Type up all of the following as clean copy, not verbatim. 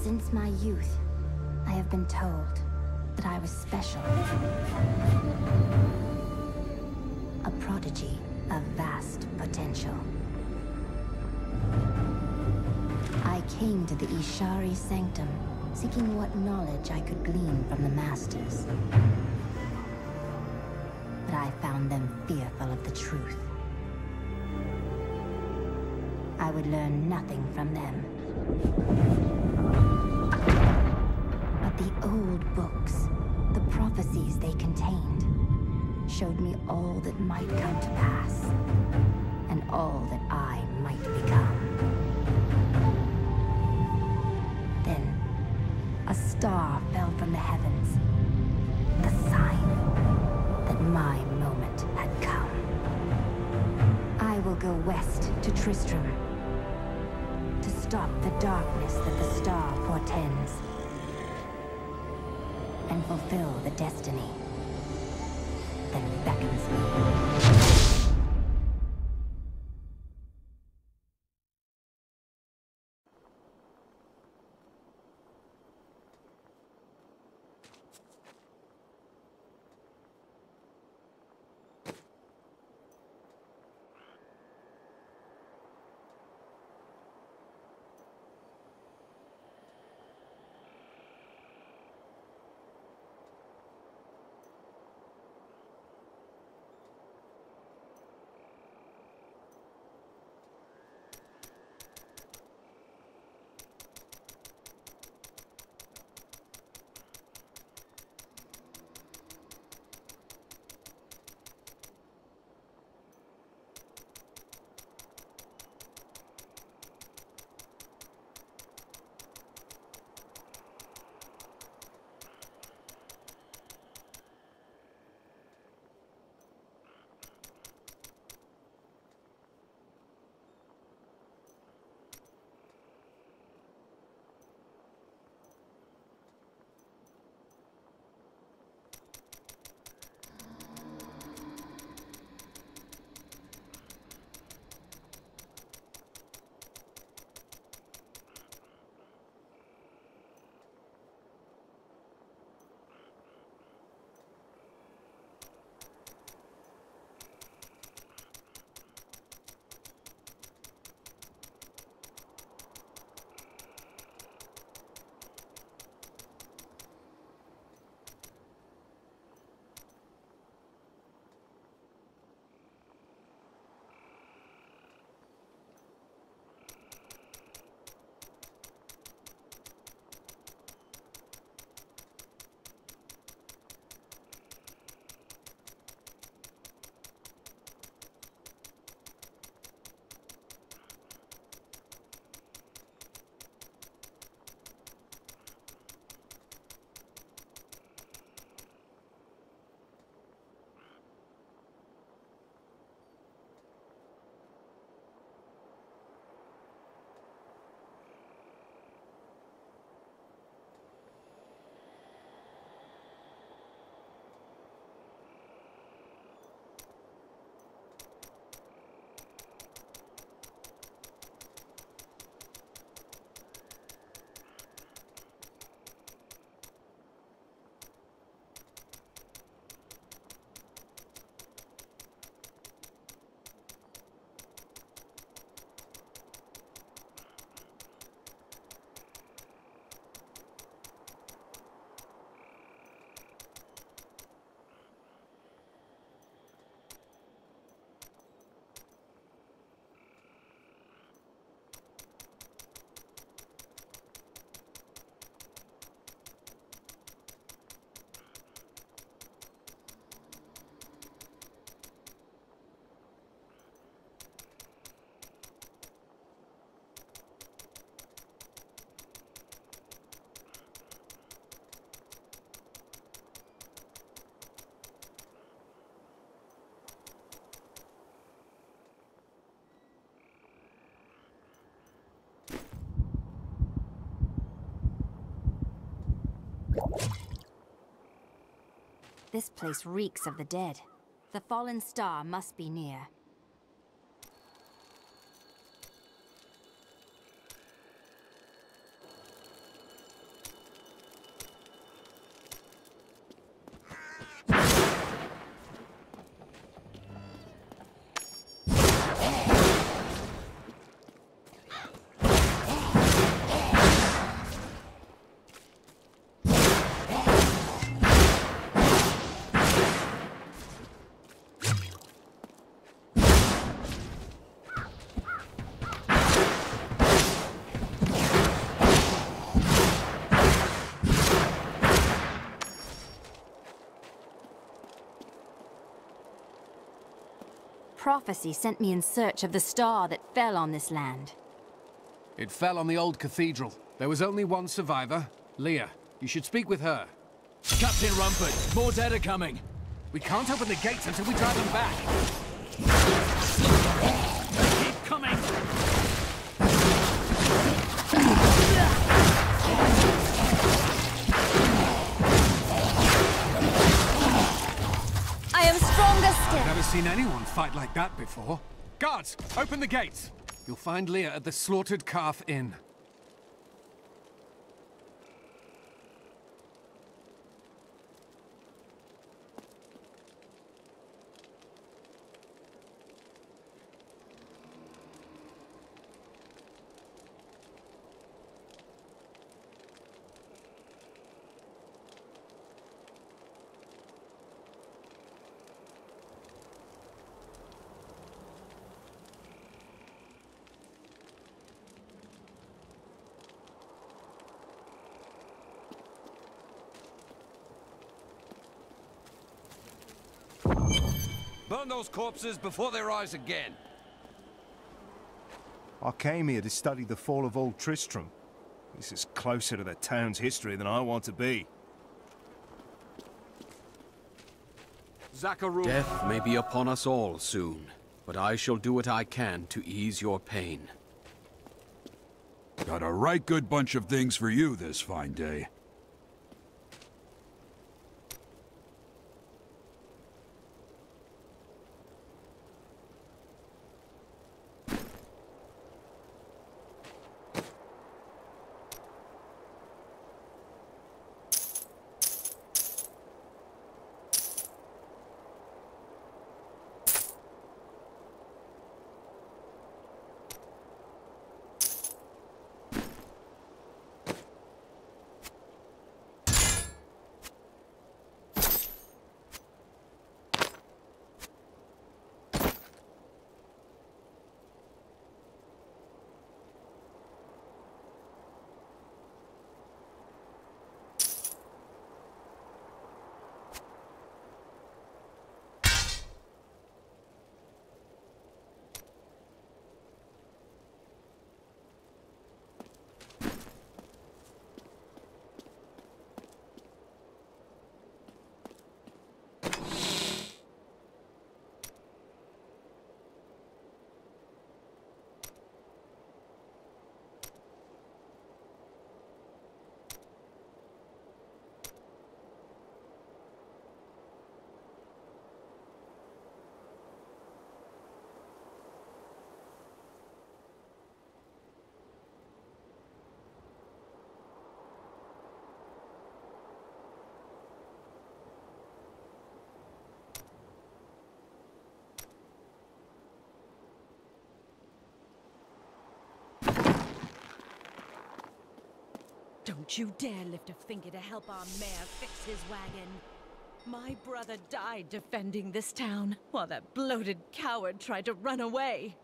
Since my youth, I have been told that I was special. A prodigy of vast potential. I came to the Ishari Sanctum, seeking what knowledge I could glean from the Masters. But I found them fearful of the truth. I would learn nothing from them. But the old books, the prophecies they contained, showed me all that might come to pass, and all that I might become. Then, a star fell from the heavens, the sign that my moment had come. I will go west to Tristram, to stop the darkness that the star portends, and fulfill the destiny that beckons me. This place reeks of the dead. The fallen star must be near. prophecy sent me in search of the star that fell on this land. It fell on the old cathedral. There was only one survivor, Leah. You should speak with her. Captain Rumford, more dead are coming. We can't open the gates until we drive them back. Keep coming! I am stronger still. I've never seen anyone fight like that before. Guards, open the gates. You'll find Leah at the Slaughtered Calf Inn. Burn those corpses before they rise again. I came here to study the fall of Old Tristram. This is closer to the town's history than I want to be. Zachary. Death may be upon us all soon, but I shall do what I can to ease your pain. Got a right good bunch of things for you this fine day. Don't you dare lift a finger to help our mayor fix his wagon. My brother died defending this town, while that bloated coward tried to run away.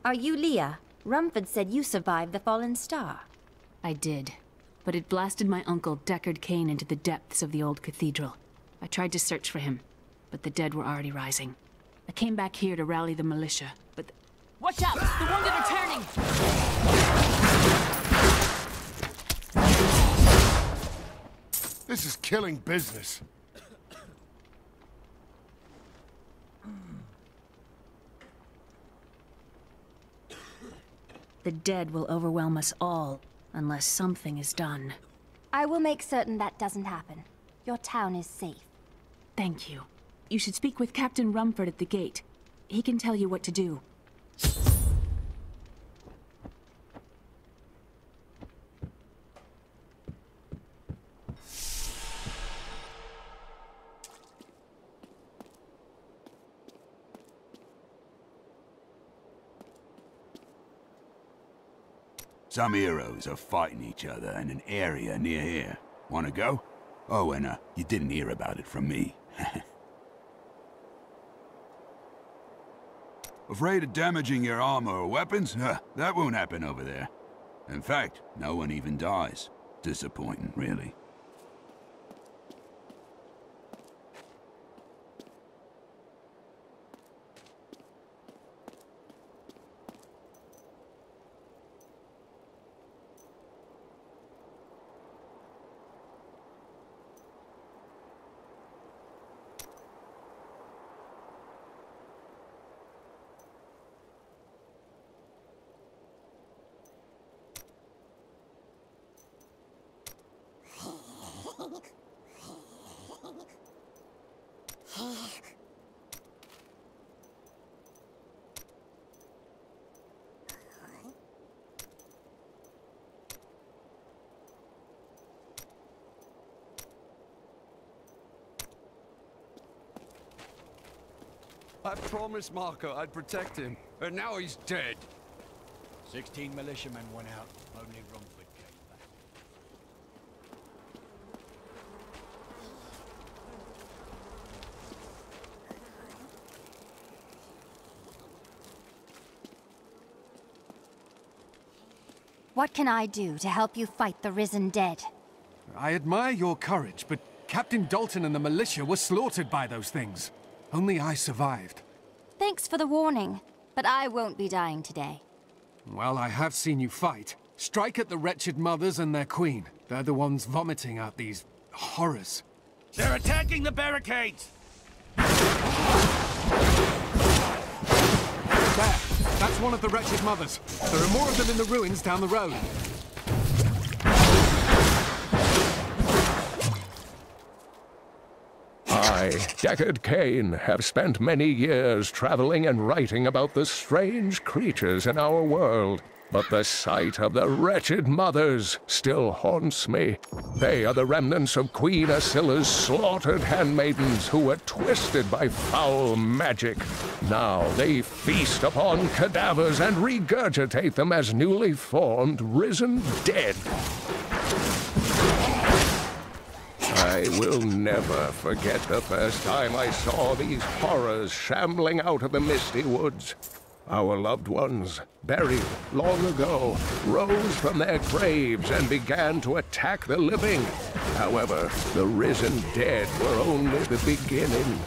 Are you Leah? Rumford said you survived the fallen star. I did, but it blasted my uncle Deckard Cain into the depths of the old cathedral. I tried to search for him, but the dead were already rising. I came back here to rally the militia, but... Watch out! The wounded are turning! This is killing business. The dead will overwhelm us all, unless something is done. I will make certain that doesn't happen. Your town is safe. Thank you. You should speak with Captain Rumford at the gate. He can tell you what to do. Some heroes are fighting each other in an area near here. Wanna go? Oh, and you didn't hear about it from me. Afraid of damaging your armor or weapons? That won't happen over there. In fact, no one even dies. Disappointing, really. I promised Marco I'd protect him, and now he's dead. 16 militiamen went out. Only Rumford came back. What can I do to help you fight the risen dead? I admire your courage, but Captain Dalton and the militia were slaughtered by those things. Only I survived. Thanks for the warning, but I won't be dying today. Well, I have seen you fight. Strike at the wretched mothers and their queen. They're the ones vomiting out these horrors. They're attacking the barricades! There! That's one of the wretched mothers. There are more of them in the ruins down the road. I, Deckard Cain, have spent many years traveling and writing about the strange creatures in our world. But the sight of the wretched mothers still haunts me. They are the remnants of Queen Asilla's slaughtered handmaidens who were twisted by foul magic. Now they feast upon cadavers and regurgitate them as newly formed, risen dead. I will never forget the first time I saw these horrors shambling out of the misty woods. Our loved ones, buried long ago, rose from their graves and began to attack the living. However, the risen dead were only the beginning.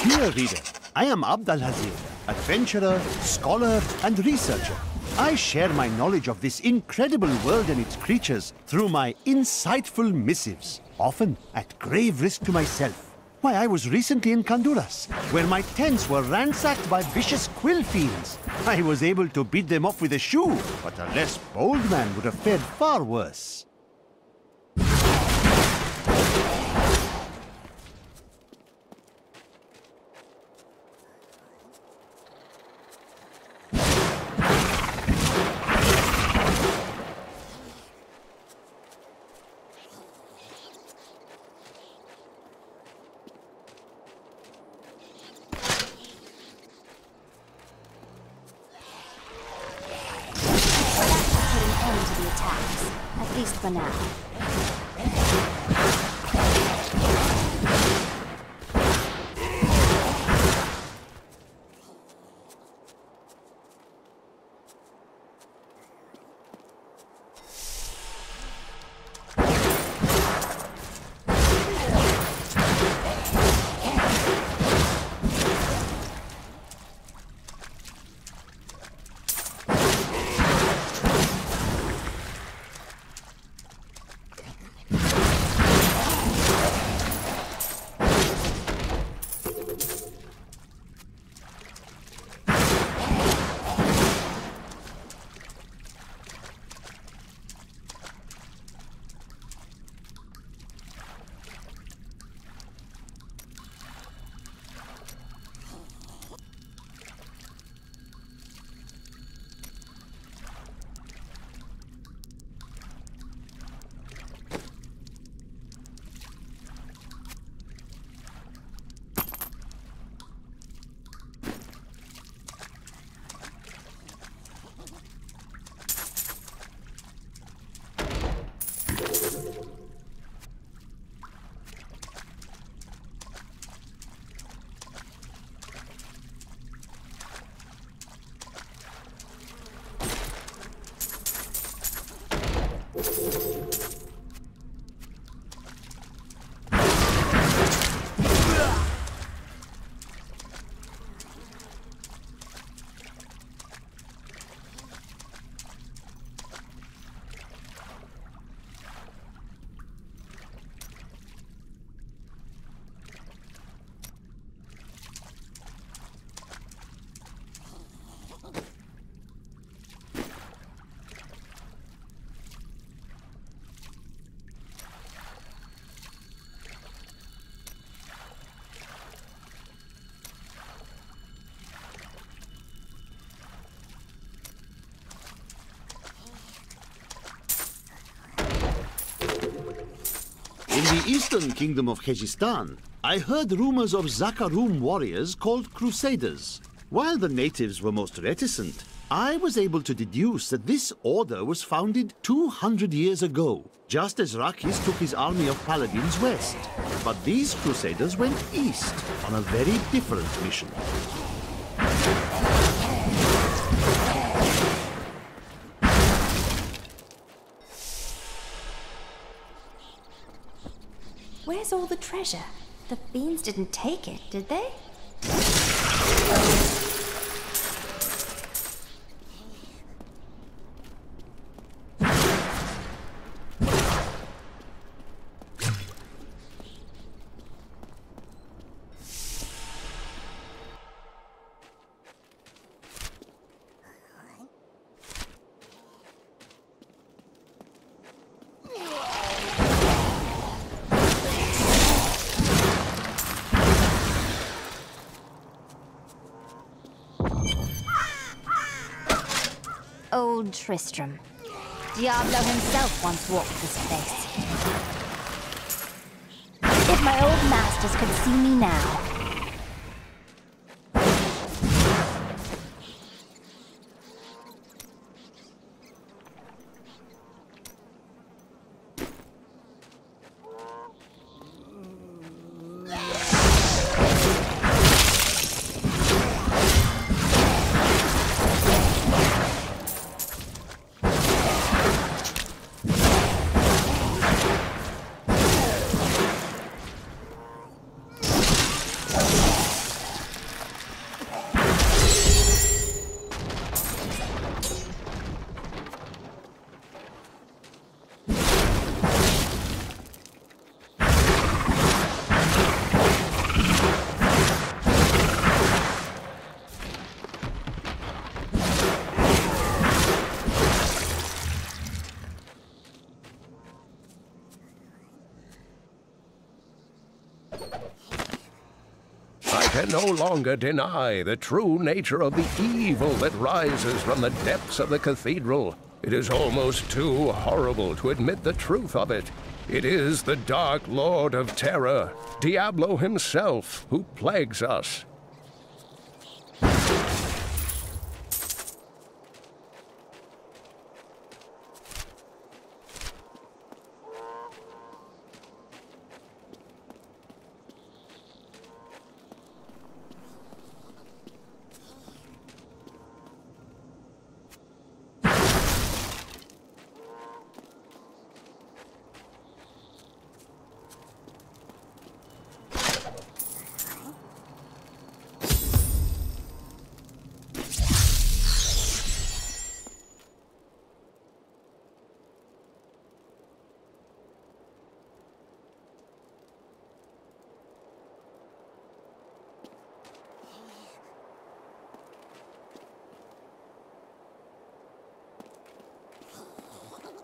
Dear reader, I am Abdalhazir, adventurer, scholar, and researcher. I share my knowledge of this incredible world and its creatures through my insightful missives, often at grave risk to myself. Why, I was recently in Honduras, where my tents were ransacked by vicious quill fiends. I was able to beat them off with a shoe, but a less bold man would have fared far worse. At least for now. the eastern kingdom of Khejistan, I heard rumors of Zakarum warriors called Crusaders. While the natives were most reticent, I was able to deduce that this order was founded 200 years ago, just as Rakis took his army of paladins west. But these Crusaders went east on a very different mission. Where's all the treasure? The fiends didn't take it, did they? Old Tristram. Diablo himself once walked this place. If my old masters could see me now. I can no longer deny the true nature of the evil that rises from the depths of the cathedral. It is almost too horrible to admit the truth of it. It is the Dark Lord of Terror, Diablo himself, who plagues us.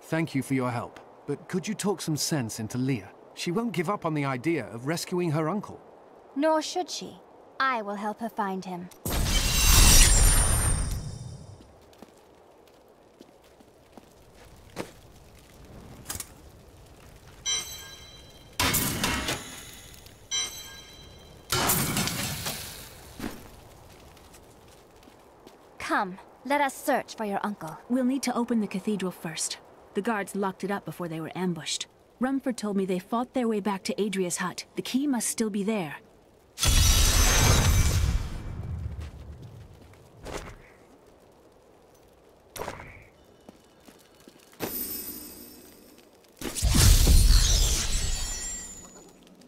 Thank you for your help, but could you talk some sense into Leah? She won't give up on the idea of rescuing her uncle. Nor should she. I will help her find him. Come, let us search for your uncle. We'll need to open the cathedral first. The guards locked it up before they were ambushed. Rumford told me they fought their way back to Adria's hut. The key must still be there.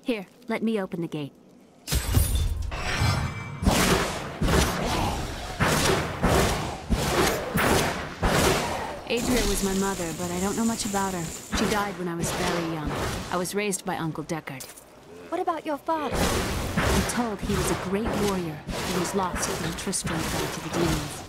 Here, let me open the gate. Adria was my mother, but I don't know much about her. She died when I was very young. I was raised by Uncle Deckard. What about your father? I'm told he was a great warrior who was lost when Tristram fell to the demons.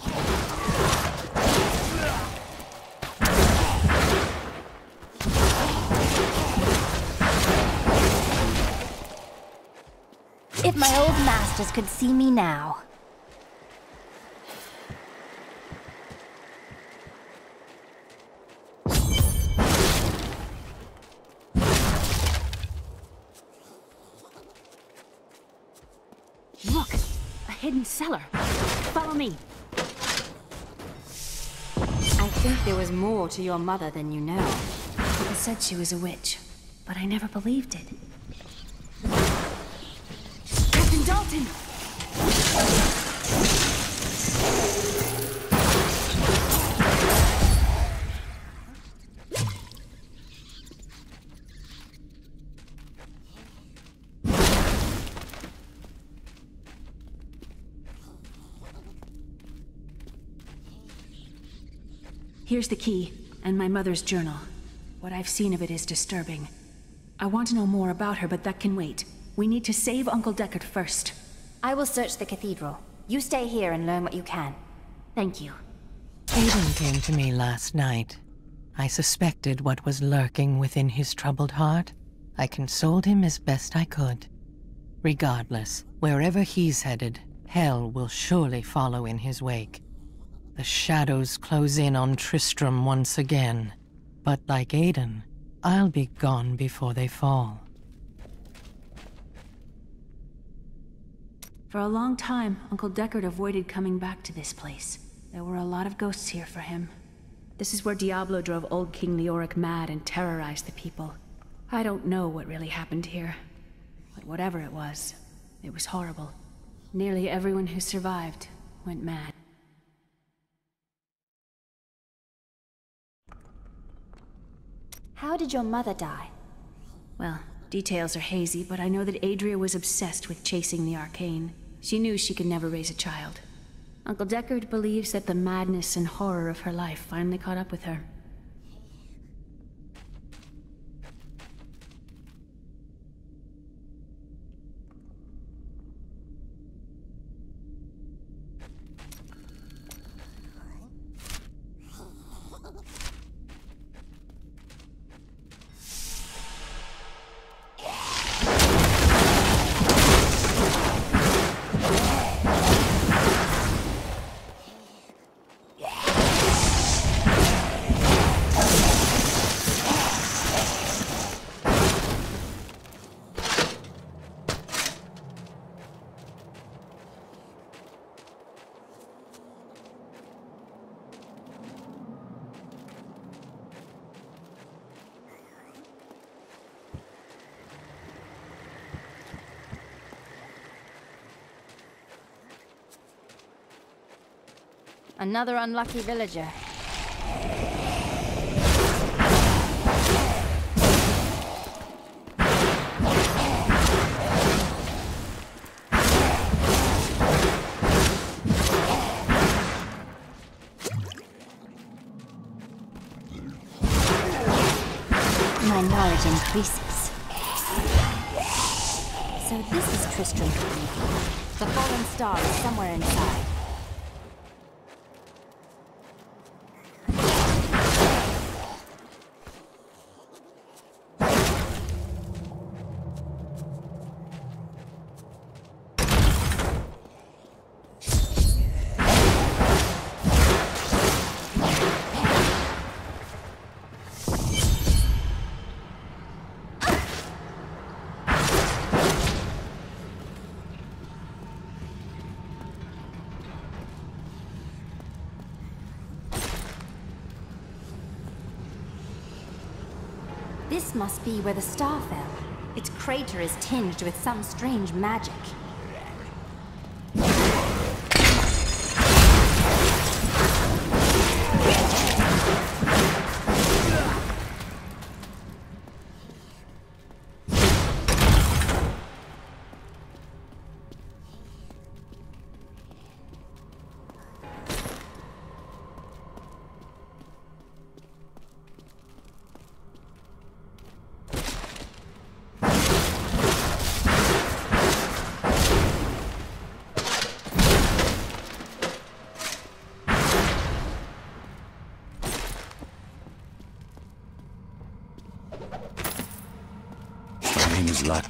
If my old masters could see me now. hidden cellar. Follow me. I think there was more to your mother than you know. People said she was a witch, but I never believed it. Captain Dalton! Here's the key, and my mother's journal. What I've seen of it is disturbing. I want to know more about her, but that can wait. We need to save Uncle Deckard first. I will search the cathedral. You stay here and learn what you can. Thank you. Aiden came to me last night. I suspected what was lurking within his troubled heart. I consoled him as best I could. Regardless, wherever he's headed, hell will surely follow in his wake. The shadows close in on Tristram once again. But like Aiden, I'll be gone before they fall. For a long time, Uncle Deckard avoided coming back to this place. There were a lot of ghosts here for him. This is where Diablo drove old King Leoric mad and terrorized the people. I don't know what really happened here. But whatever it was horrible. Nearly everyone who survived went mad. How did your mother die? Well, details are hazy, but I know that Adria was obsessed with chasing the arcane. She knew she could never raise a child. Uncle Deckard believes that the madness and horror of her life finally caught up with her. Another unlucky villager. My knowledge increases. So this is Tristram. The fallen star is somewhere inside. This must be where the star fell. Its crater is tinged with some strange magic.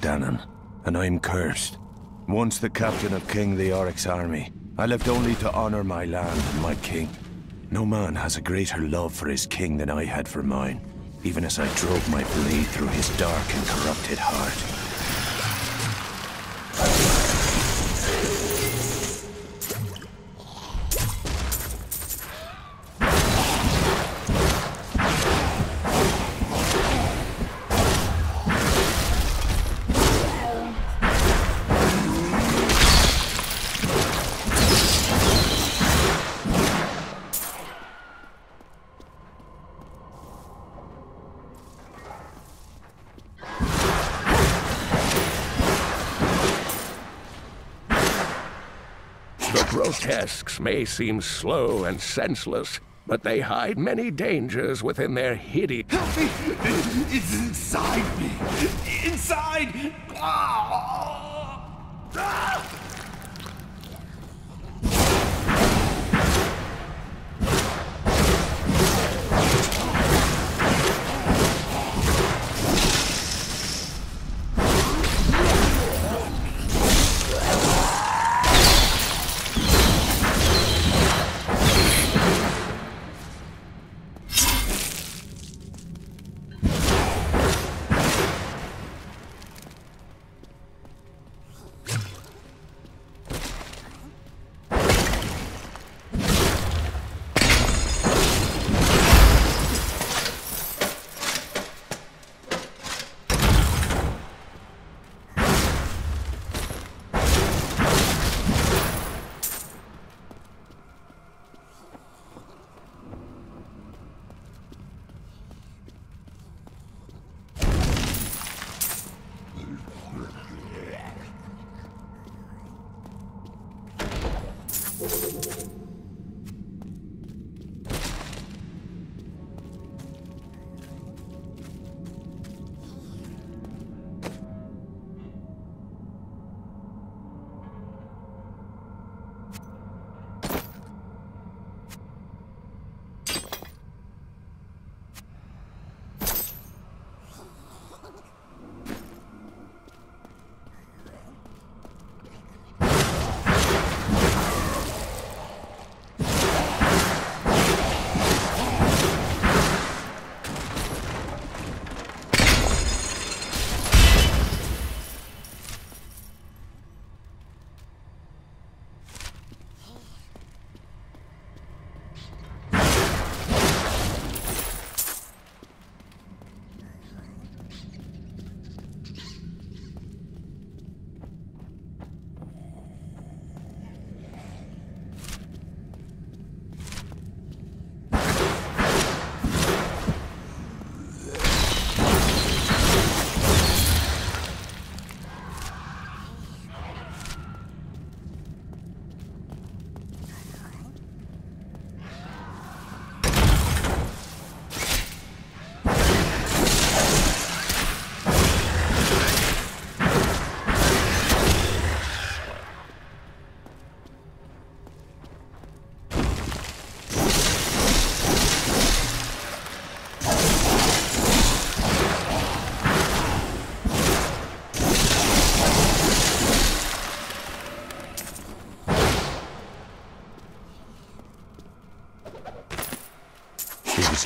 Dannon, and I'm cursed. Once the captain of King Leoric's army, I lived only to honor my land and my king. No man has a greater love for his king than I had for mine, even as I drove my blade through his dark and corrupted heart. grotesques may seem slow and senseless, but they hide many dangers within their hideous... Help me! It's inside me! Inside! Ah! Ah!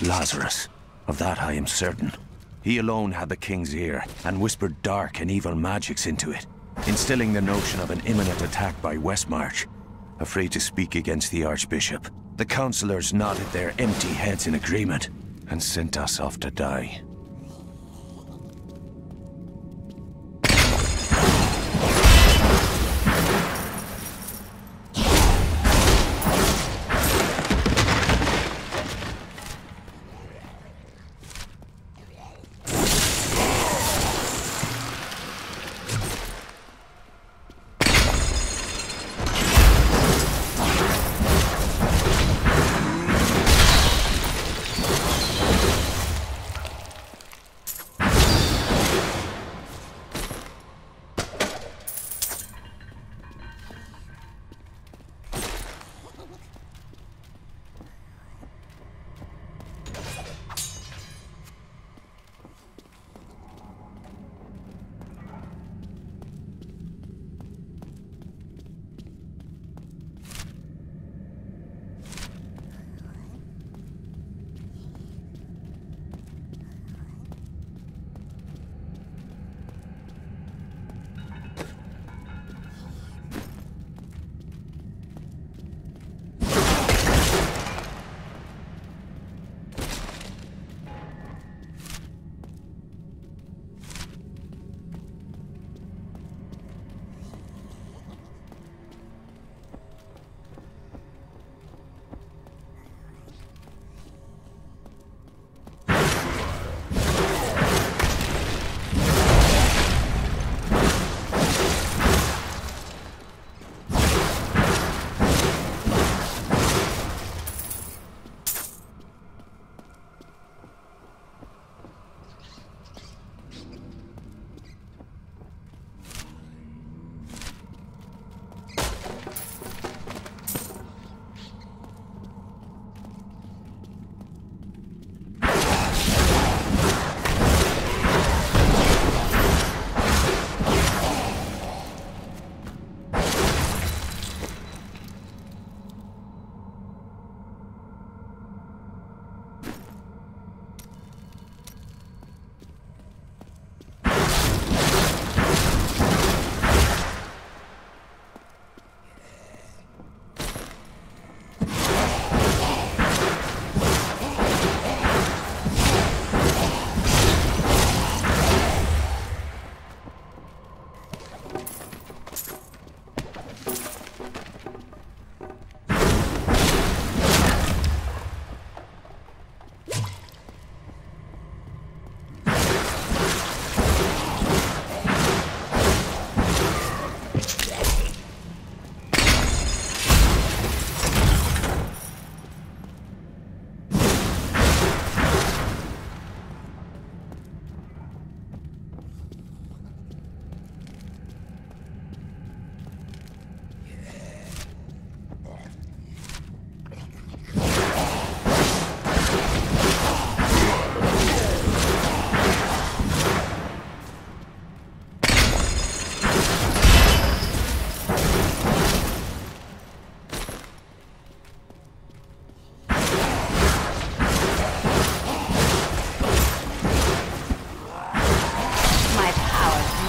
Lazarus. Of that I am certain. He alone had the king's ear, and whispered dark and evil magics into it, instilling the notion of an imminent attack by Westmarch. Afraid to speak against the Archbishop, the councillors nodded their empty heads in agreement, and sent us off to die.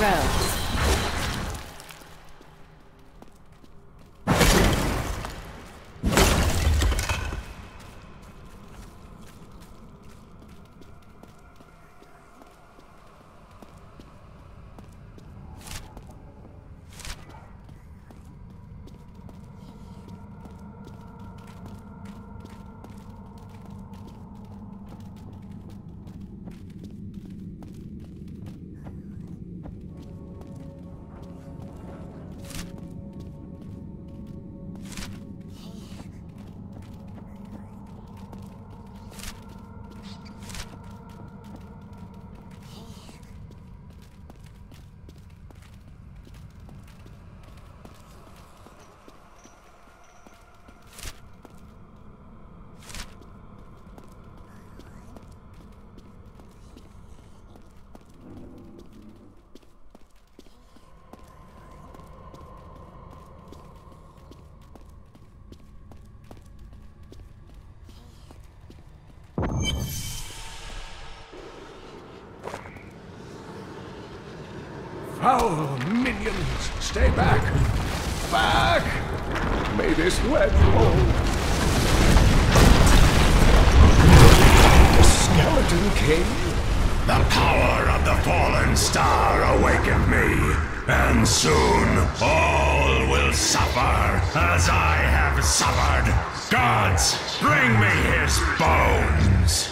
roads. Foul minions! Stay back! Back! May this wedge hold. The Skeleton King? The power of the fallen star awakened me, and soon all will suffer as I have suffered. Gods, bring me his bones!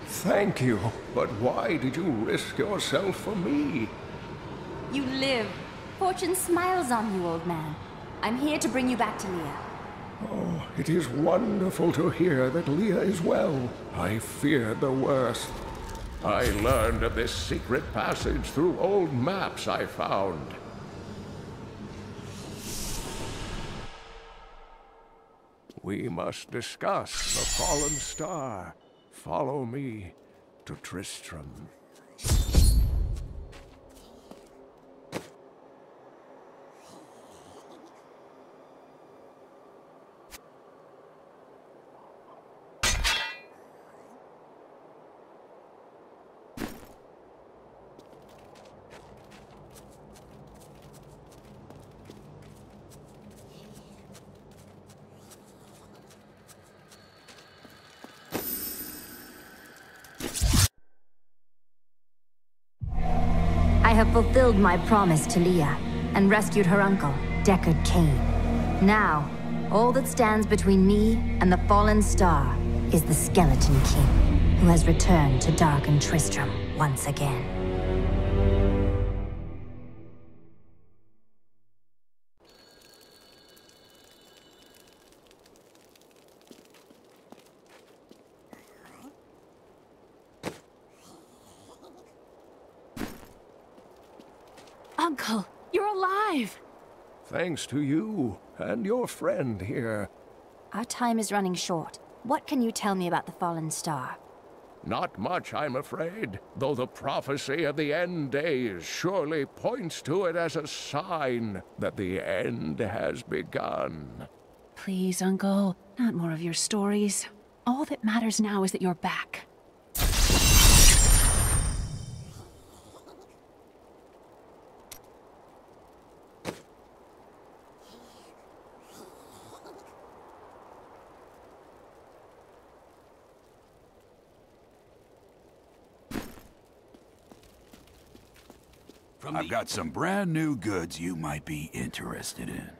Thank you, but why did you risk yourself for me? You live. Fortune smiles on you, old man. I'm here to bring you back to Leah. Oh, it is wonderful to hear that Leah is well. I feared the worst. I learned of this secret passage through old maps I found. We must discuss the fallen star. Follow me to Tristram. I have fulfilled my promise to Leah and rescued her uncle, Deckard Cain. Now, all that stands between me and the fallen star is the Skeleton King, who has returned to darken Tristram once again. Uncle, you're alive! Thanks to you and your friend here. Our time is running short. What can you tell me about the fallen star? Not much, I'm afraid, though the prophecy of the end days surely points to it as a sign that the end has begun. Please, Uncle, not more of your stories. All that matters now is that you're back. I've got some brand new goods you might be interested in.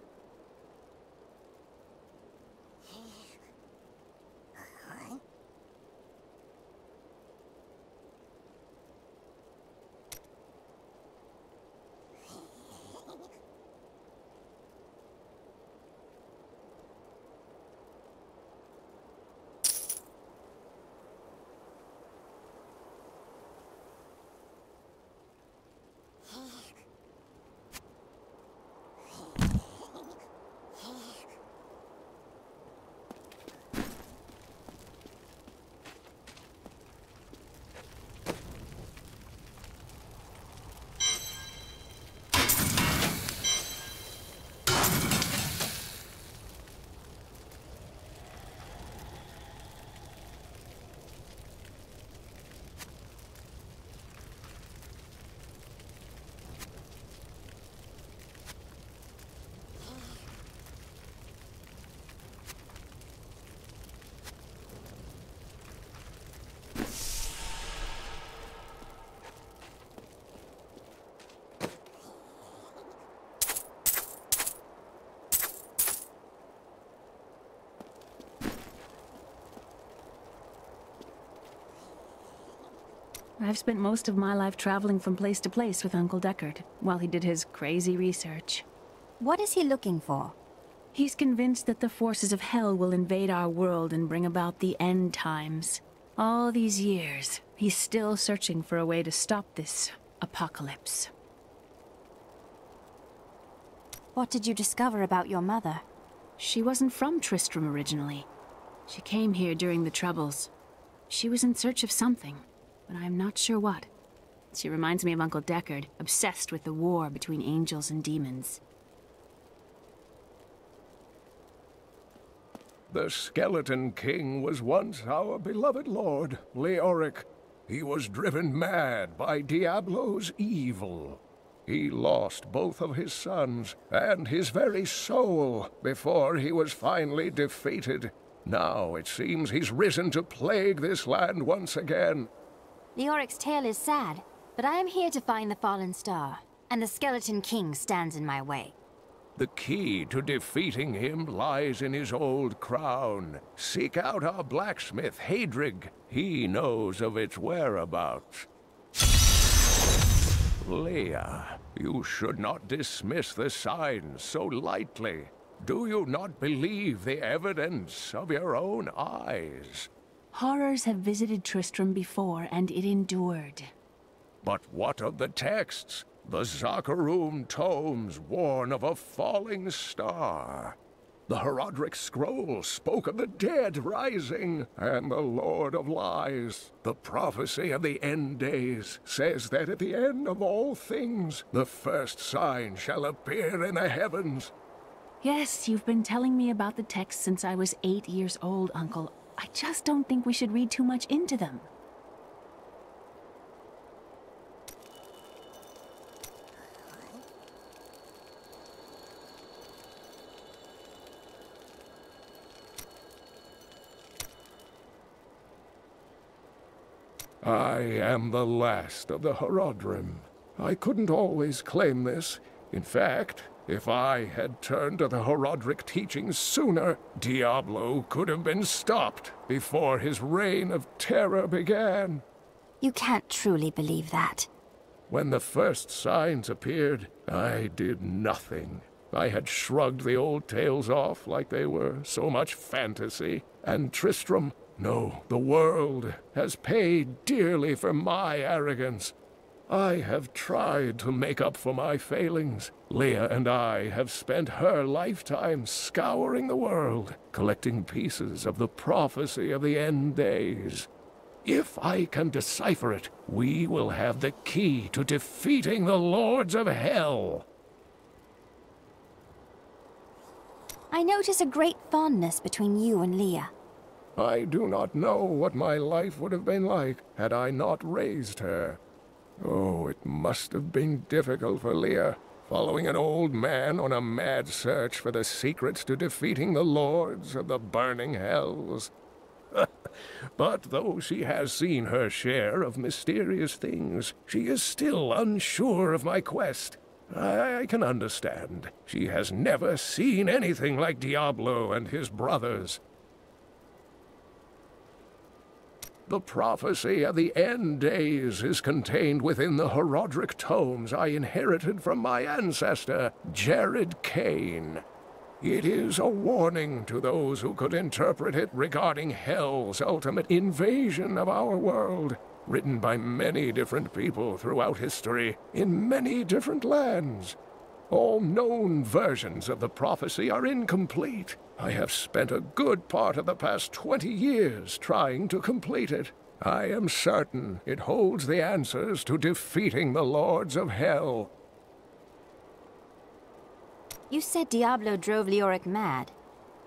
I've spent most of my life traveling from place to place with Uncle Deckard, while he did his crazy research. What is he looking for? He's convinced that the forces of hell will invade our world and bring about the end times. All these years, he's still searching for a way to stop this apocalypse. What did you discover about your mother? She wasn't from Tristram originally. She came here during the Troubles. She was in search of something, but I'm not sure what. She reminds me of Uncle Deckard, obsessed with the war between angels and demons. The Skeleton King was once our beloved lord, Leoric. He was driven mad by Diablo's evil. He lost both of his sons and his very soul before he was finally defeated. Now it seems he's risen to plague this land once again. Leoric's tale is sad, but I am here to find the fallen star, and the Skeleton King stands in my way. The key to defeating him lies in his old crown. Seek out our blacksmith, Hadrig. He knows of its whereabouts. Leah, you should not dismiss the signs so lightly. Do you not believe the evidence of your own eyes? Horrors have visited Tristram before, and it endured. But what of the texts? The Zakarum tomes warn of a falling star. The Herodric scroll spoke of the dead rising, and the Lord of Lies, the prophecy of the end days, says that at the end of all things, the first sign shall appear in the heavens. Yes, you've been telling me about the texts since I was 8 years old, Uncle. I just don't think we should read too much into them. I am the last of the Herodrim. I couldn't always claim this. In fact, if I had turned to the Herodric teachings sooner, Diablo could have been stopped before his reign of terror began. You can't truly believe that. When the first signs appeared, I did nothing. I had shrugged the old tales off like they were so much fantasy, and Tristram, no, the world, has paid dearly for my arrogance. I have tried to make up for my failings. Leah and I have spent her lifetime scouring the world, collecting pieces of the prophecy of the end days. If I can decipher it, we will have the key to defeating the lords of hell. I notice a great fondness between you and Leah. I do not know what my life would have been like had I not raised her. Oh, it must have been difficult for Leah, following an old man on a mad search for the secrets to defeating the lords of the burning hells. But though she has seen her share of mysterious things, she is still unsure of my quest. I can understand. She has never seen anything like Diablo and his brothers. The prophecy of the end days is contained within the Herodric tomes I inherited from my ancestor, Jared Kane. It is a warning to those who could interpret it regarding Hell's ultimate invasion of our world, written by many different people throughout history, in many different lands. All known versions of the prophecy are incomplete. I have spent a good part of the past 20 years trying to complete it. I am certain it holds the answers to defeating the lords of hell. You said Diablo drove Leoric mad.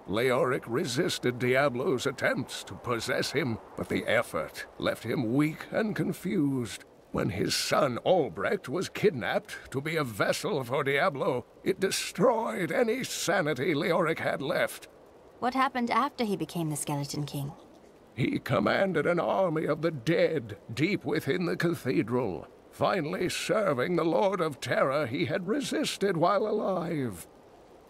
Leoric resisted Diablo's attempts to possess him, but the effort left him weak and confused. When his son Albrecht was kidnapped to be a vessel for Diablo, it destroyed any sanity Leoric had left. What happened after he became the Skeleton King? He commanded an army of the dead deep within the cathedral, finally serving the Lord of Terror he had resisted while alive.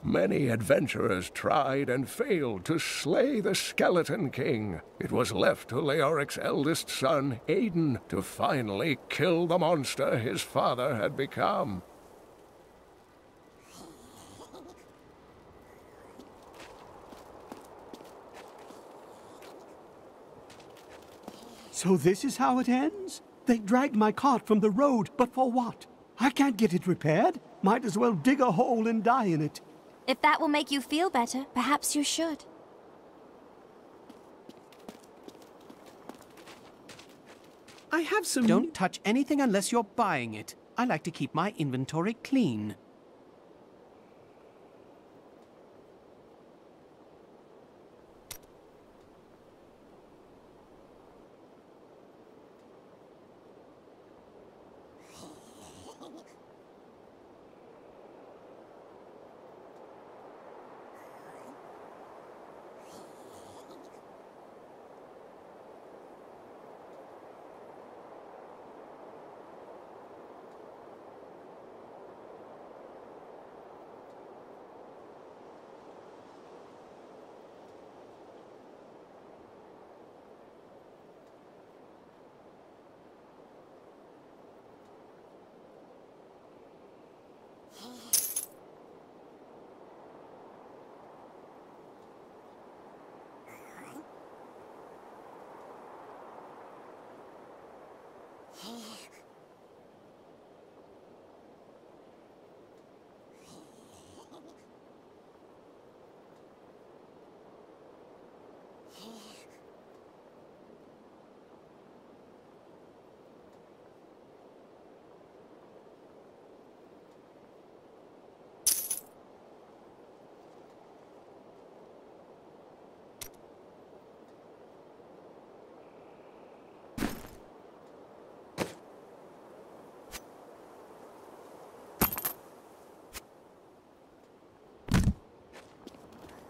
Many adventurers tried and failed to slay the Skeleton King. It was left to Leoric's eldest son, Aiden, to finally kill the monster his father had become. So this is how it ends? They dragged my cart from the road, but for what? I can't get it repaired. Might as well dig a hole and die in it. If that will make you feel better, perhaps you should. I have some... Don't touch anything unless you're buying it. I like to keep my inventory clean.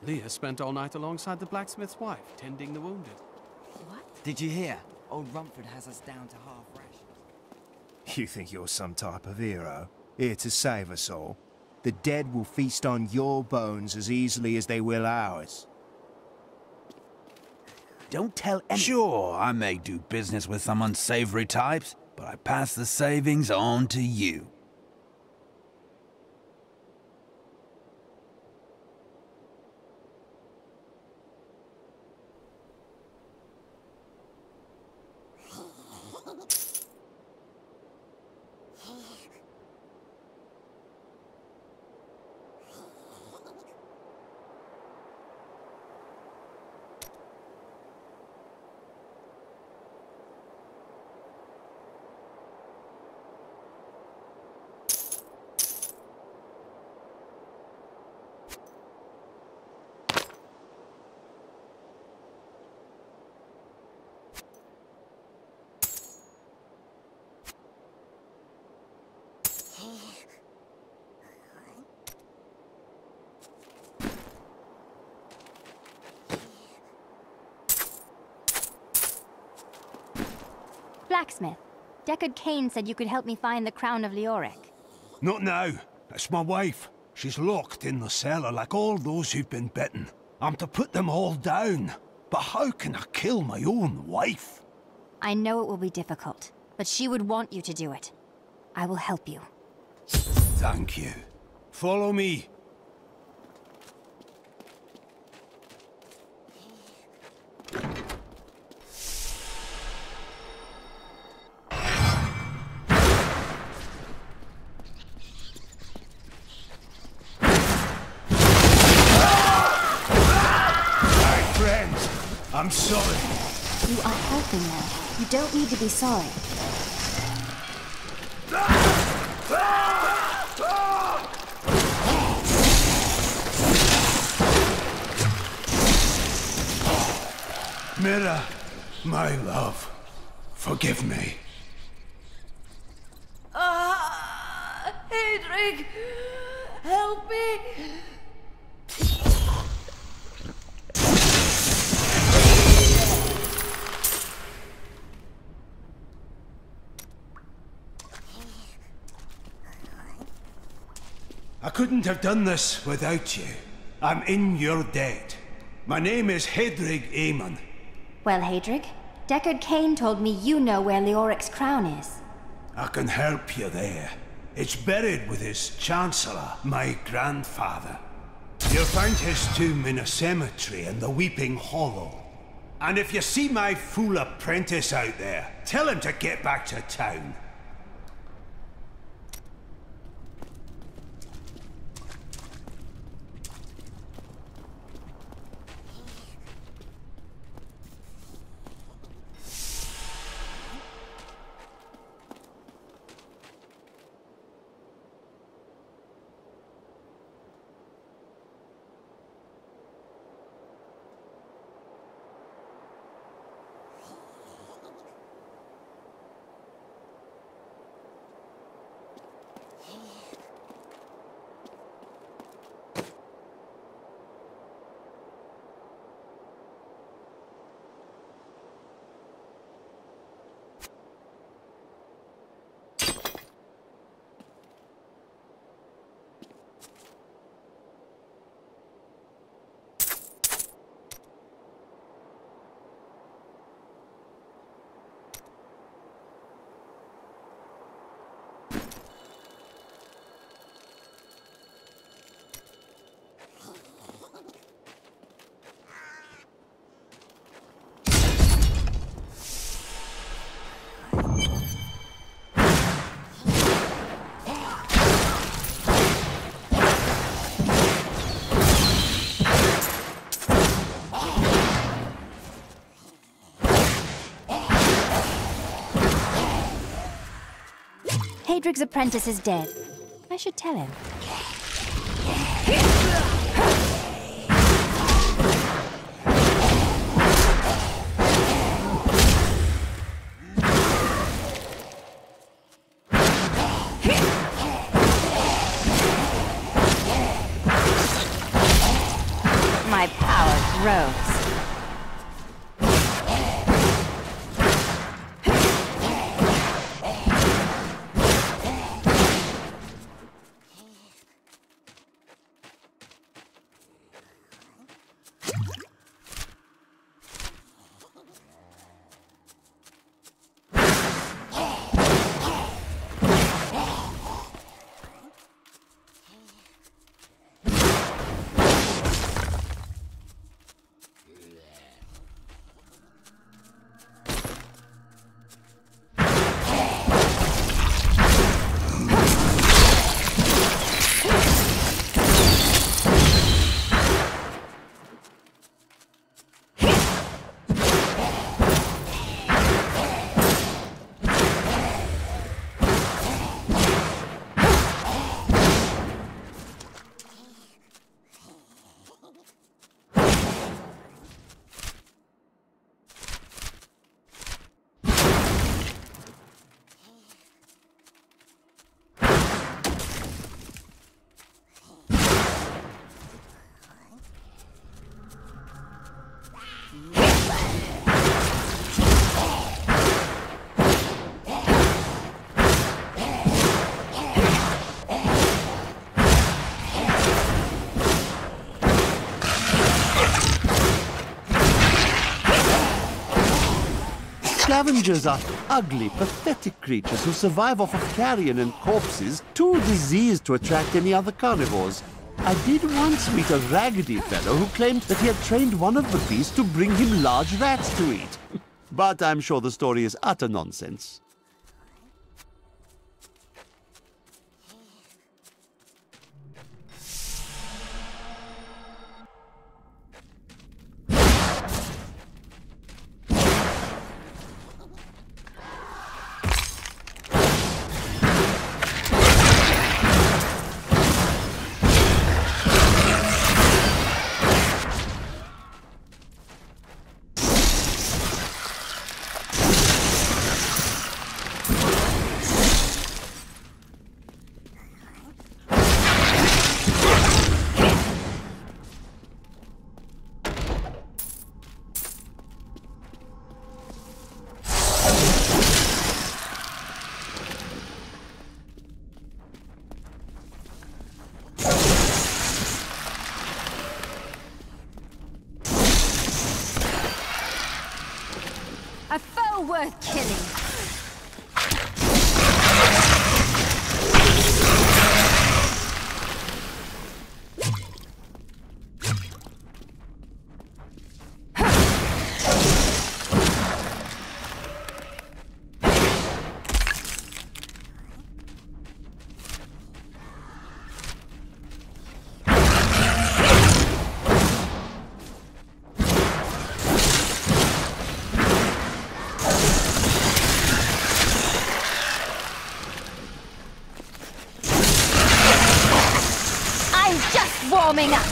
Leah spent all night alongside the blacksmith's wife, tending the wounded. What? Did you hear? Old Rumford has us down to half rations. You think you're some type of hero, here to save us all? The dead will feast on your bones as easily as they will ours. Don't tell anyone. Sure, I may do business with some unsavory types, but I pass the savings on to you. Blacksmith, Deckard Cain said you could help me find the crown of Leoric. Not now. It's my wife. She's locked in the cellar like all those who've been bitten. I'm to put them all down. But how can I kill my own wife? I know it will be difficult, but she would want you to do it. I will help you. Thank you. Follow me. I'm sorry. You are helping them. You don't need to be sorry. Mira, my love, forgive me. Hedrig, help me. I couldn't have done this without you. I'm in your debt. My name is Hedrig Aemon. Well, Hedrig, Deckard Cain told me you know where Leoric's crown is. I can help you there. It's buried with his Chancellor, my grandfather. You'll find his tomb in a cemetery in the Weeping Hollow. And if you see my fool apprentice out there, tell him to get back to town. Hedrig's apprentice is dead. I should tell him. My power grows. Scavengers are ugly, pathetic creatures who survive off of carrion and corpses, too diseased to attract any other carnivores. I did once meet a raggedy fellow who claimed that he had trained one of the beasts to bring him large rats to eat. But I'm sure the story is utter nonsense. warming up.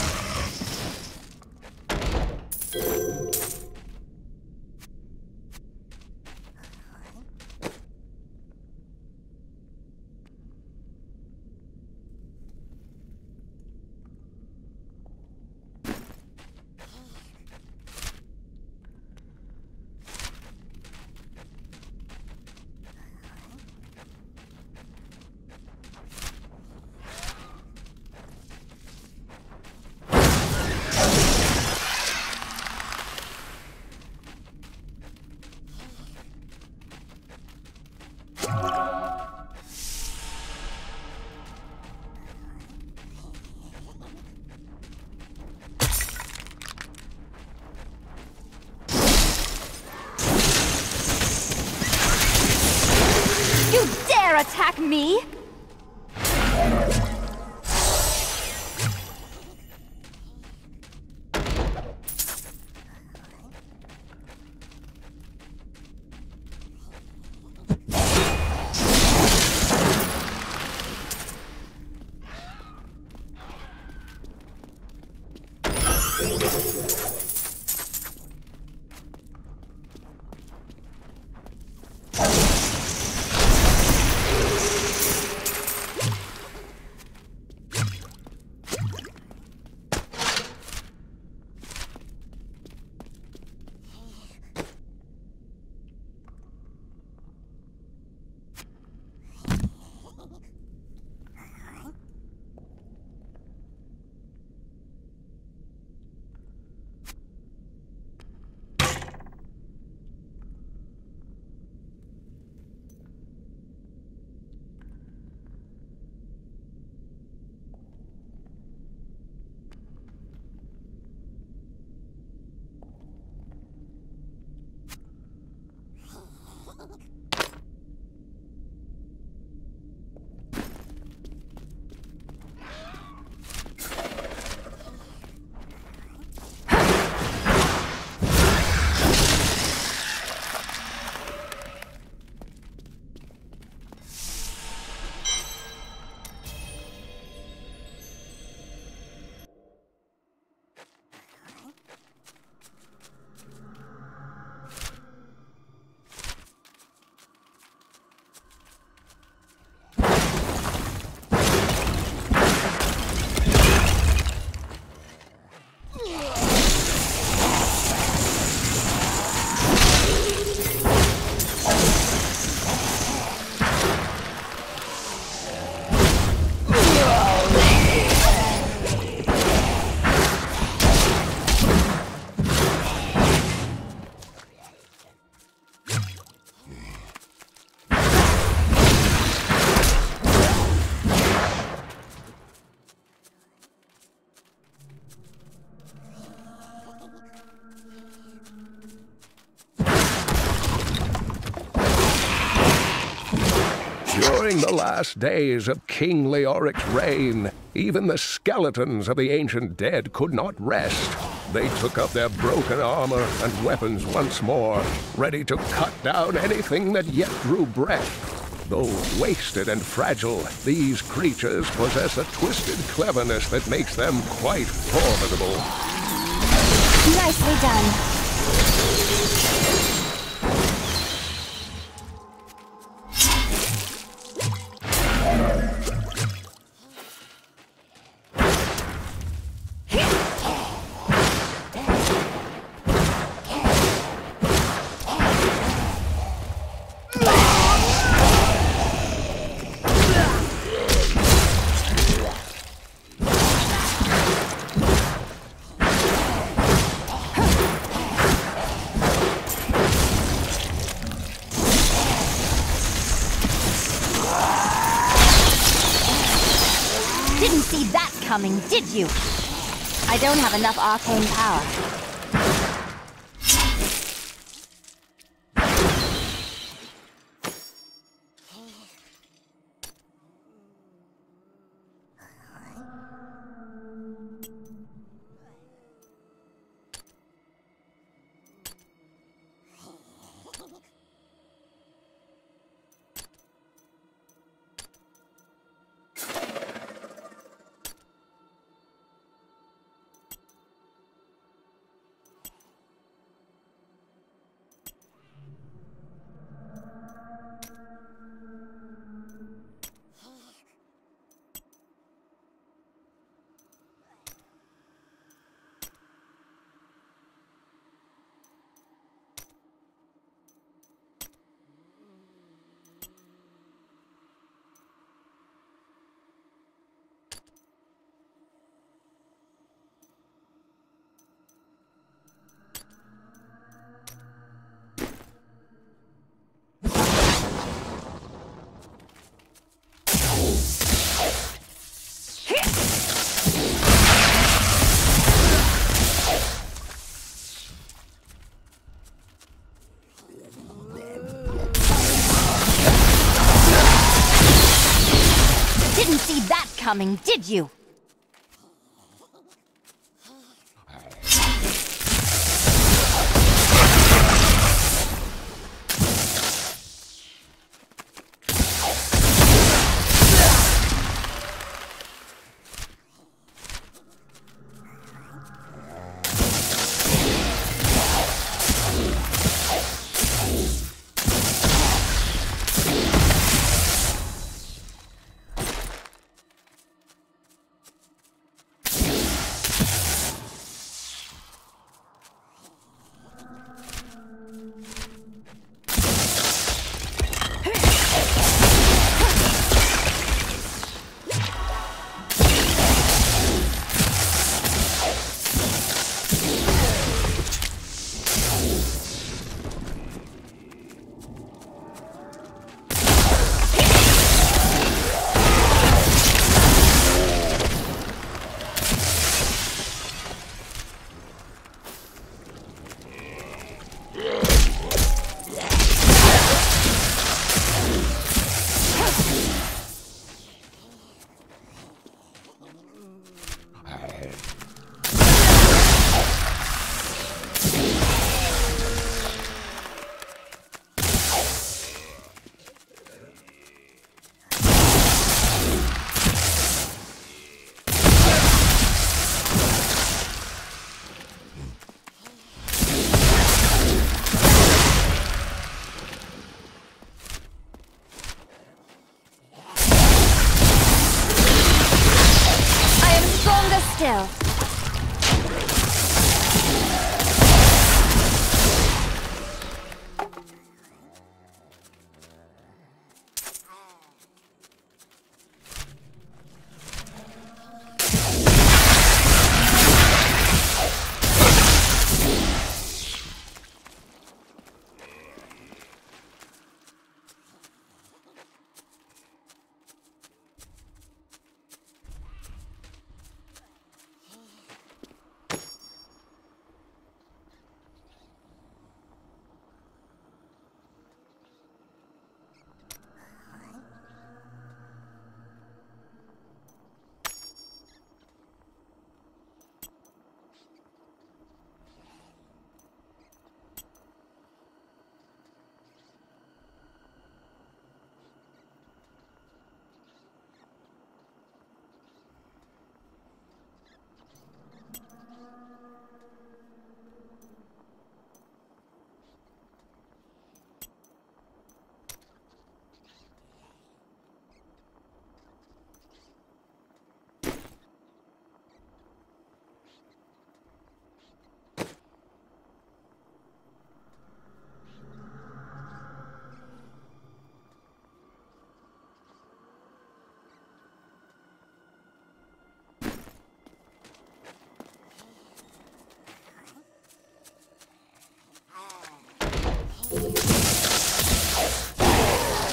You dare attack me? During the last days of King Leoric's reign, even the skeletons of the ancient dead could not rest. They took up their broken armor and weapons once more, ready to cut down anything that yet drew breath. Though wasted and fragile, these creatures possess a twisted cleverness that makes them quite formidable. Nicely done. Didn't see that coming, did you? I don't have enough arcane power. coming, did you? Still.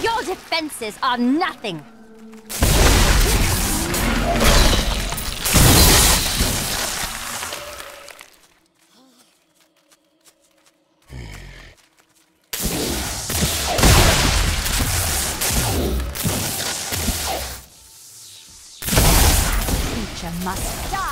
Your defenses are nothing. Creature must die.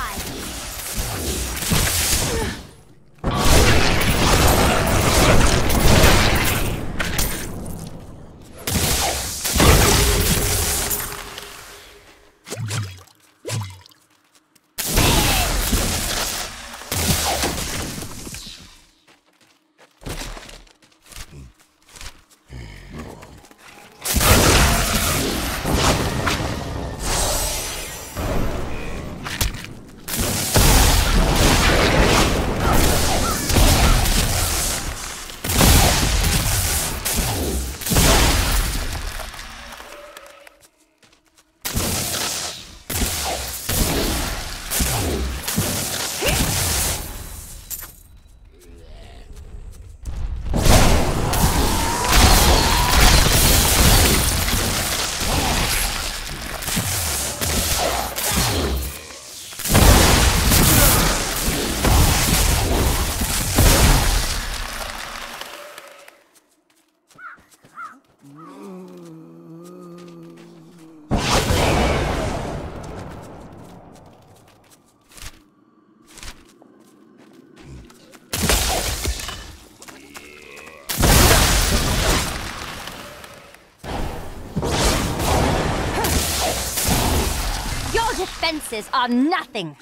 defenses are nothing.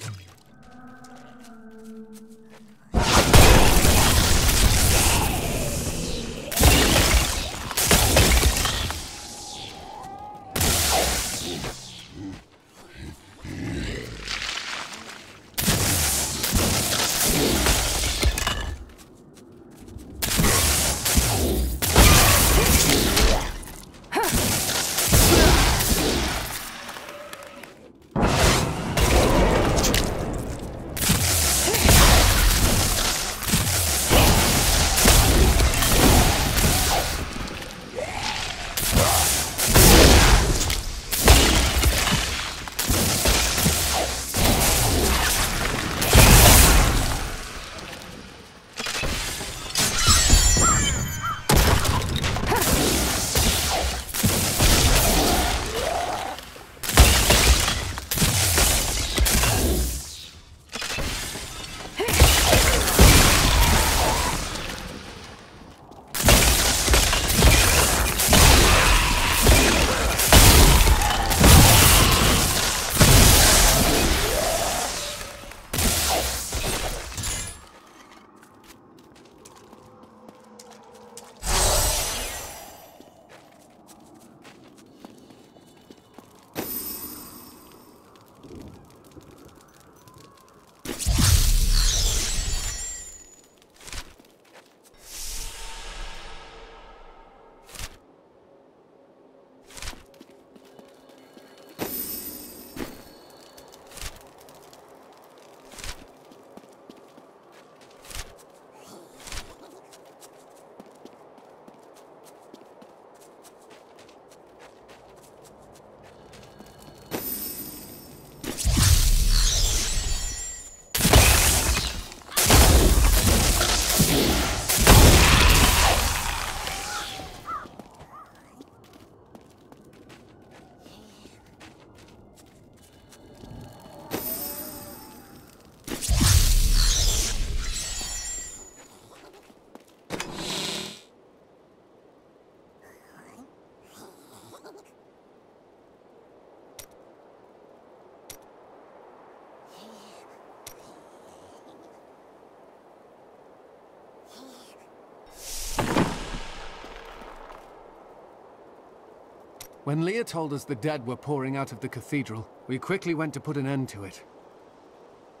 When Leah told us the dead were pouring out of the cathedral, we quickly went to put an end to it.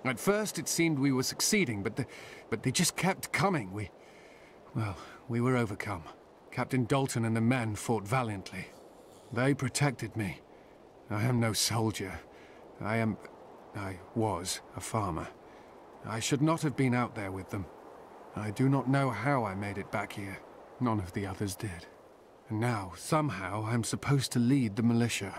At first, it seemed we were succeeding, but they just kept coming. We were overcome. Captain Dalton and the men fought valiantly. They protected me. I am no soldier. I was a farmer. I should not have been out there with them. I do not know how I made it back here. None of the others did. And now, somehow, I'm supposed to lead the militia.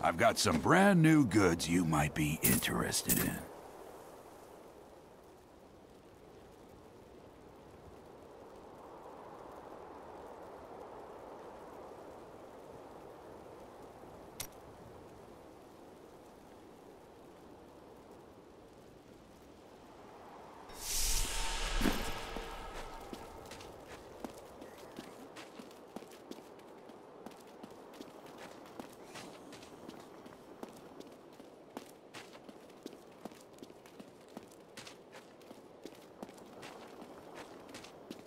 I've got some brand new goods you might be interested in.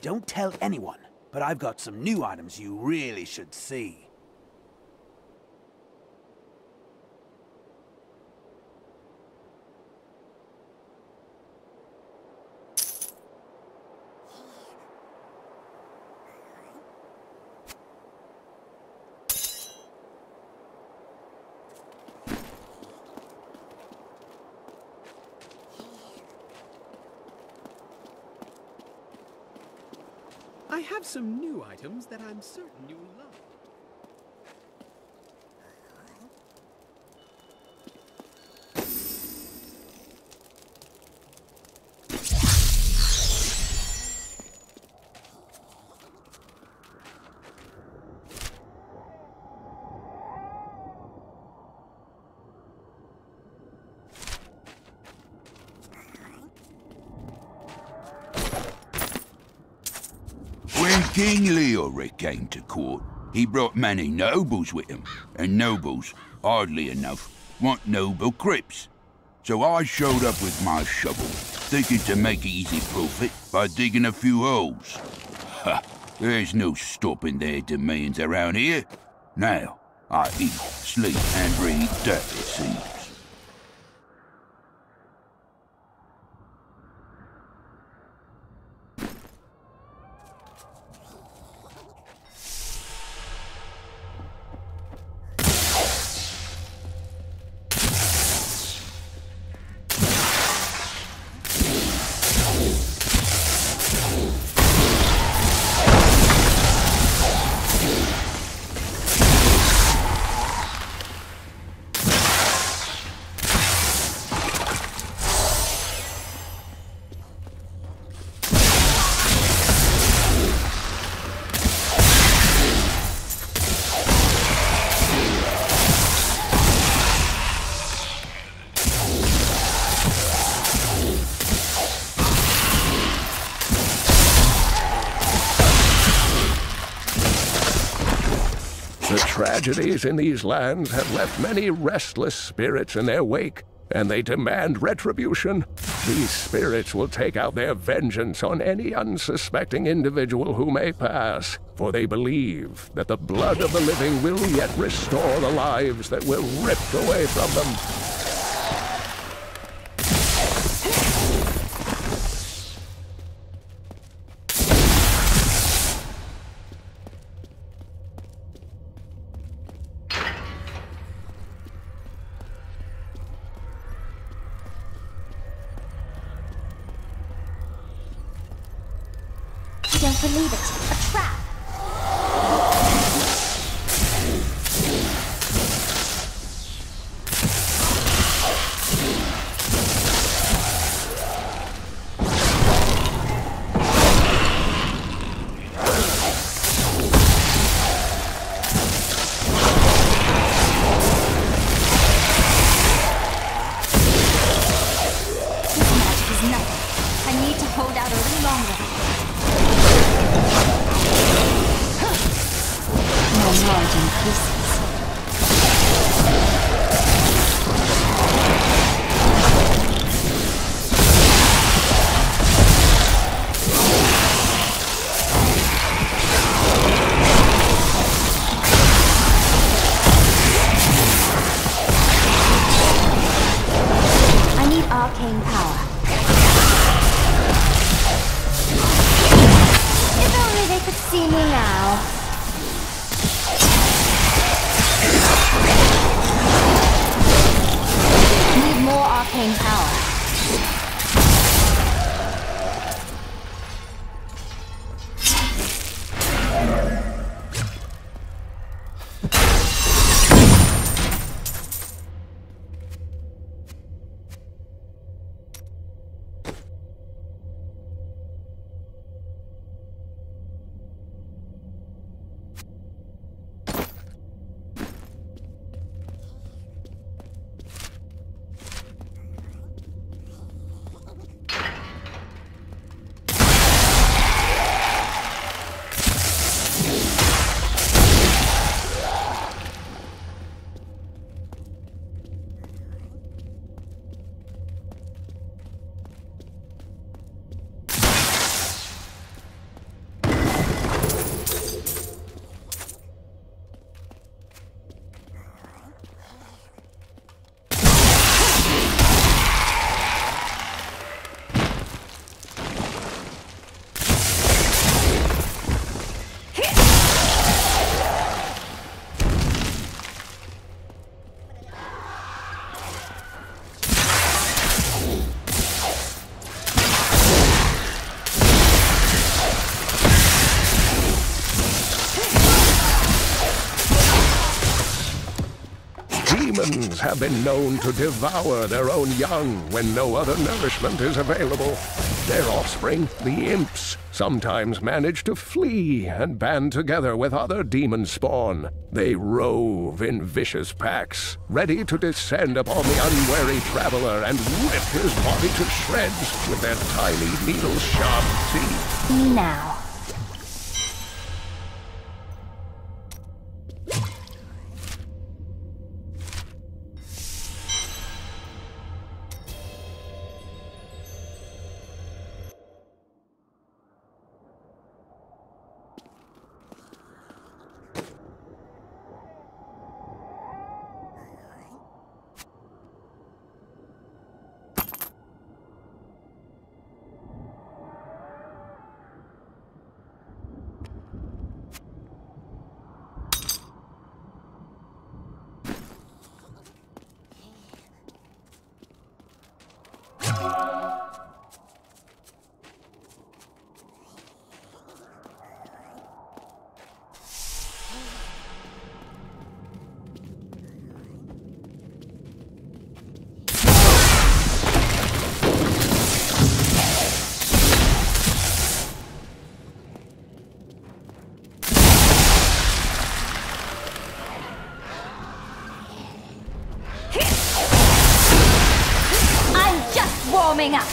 Don't tell anyone, but I've got some new items you really should see. I have some new items that I'm certain you'll love. When King Leoric came to court, he brought many nobles with him, and nobles, oddly enough, want noble crypts. So I showed up with my shovel, thinking to make easy profit by digging a few holes. Ha! There's no stopping their demands around here. Now, I eat, sleep, and breathe dirt, it seems. The tragedies in these lands have left many restless spirits in their wake, and they demand retribution. These spirits will take out their vengeance on any unsuspecting individual who may pass, for they believe that the blood of the living will yet restore the lives that were ripped away from them. Don't believe it. A trap! This magic is nothing. I need to hold out a little longer. My heart increases. I need arcane power. If only they could see me now. Need more arcane power. have been known to devour their own young when no other nourishment is available. Their offspring, the imps, sometimes manage to flee and band together with other demon spawn. They rove in vicious packs, ready to descend upon the unwary traveler and rip his body to shreds with their tiny needle-sharp teeth. Now. Warming up.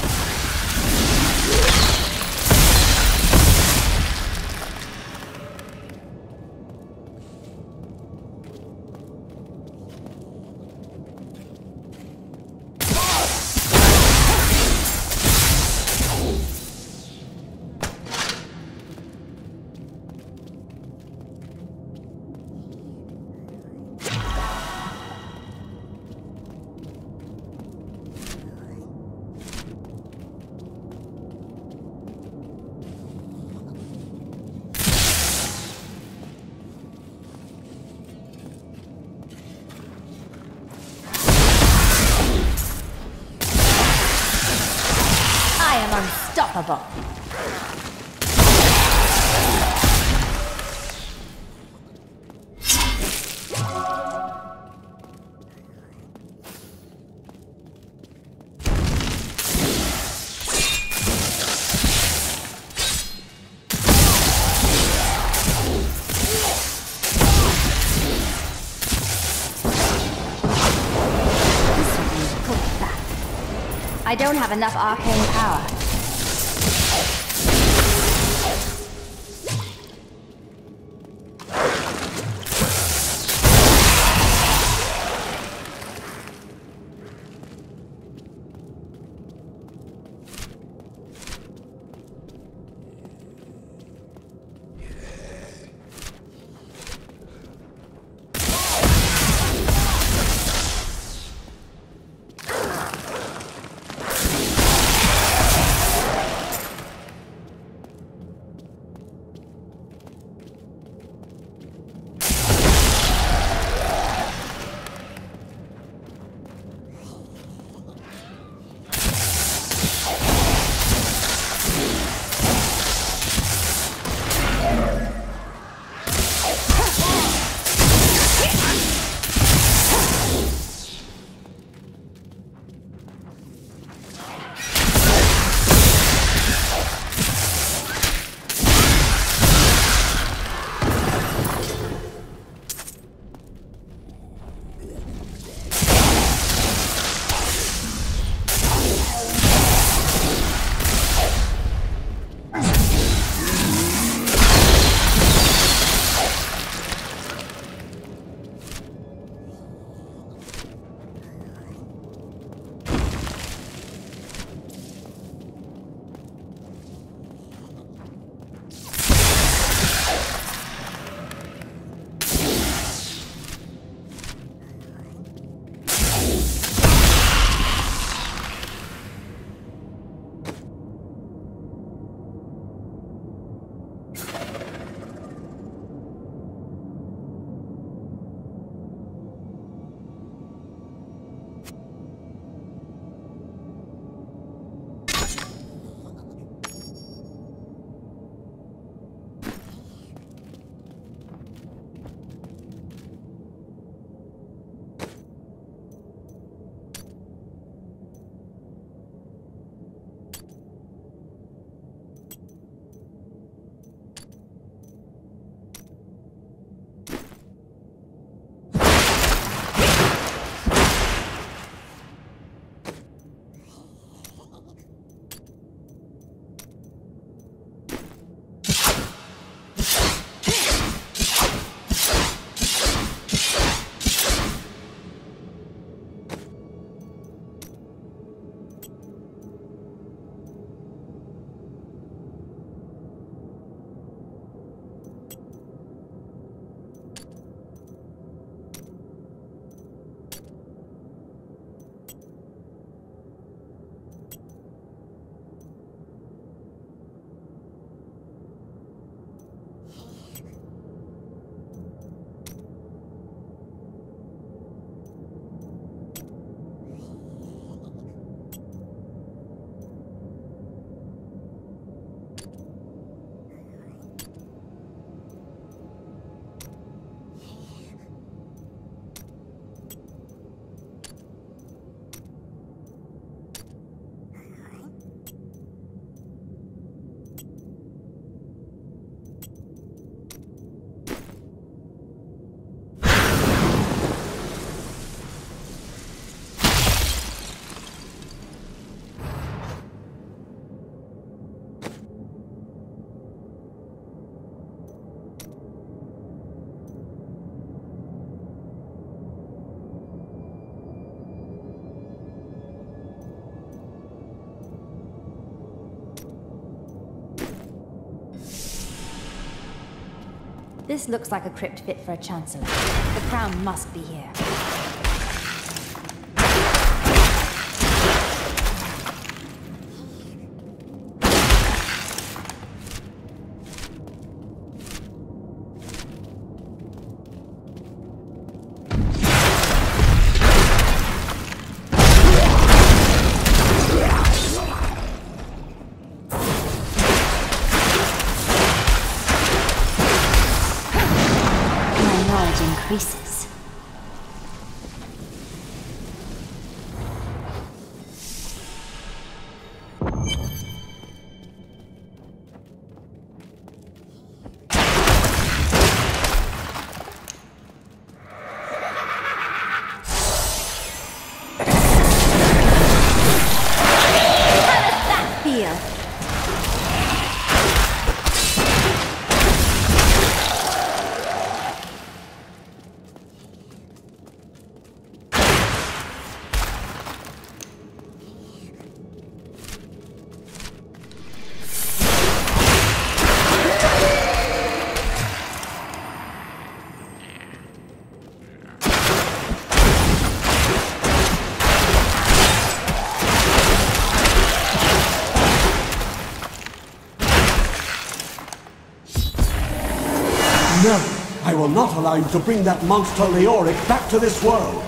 Unstoppable. I don't have enough arcane power. This looks like a crypt fit for a chancellor. The crown must be here. Increases. No, I will not allow you to bring that monster Leoric back to this world.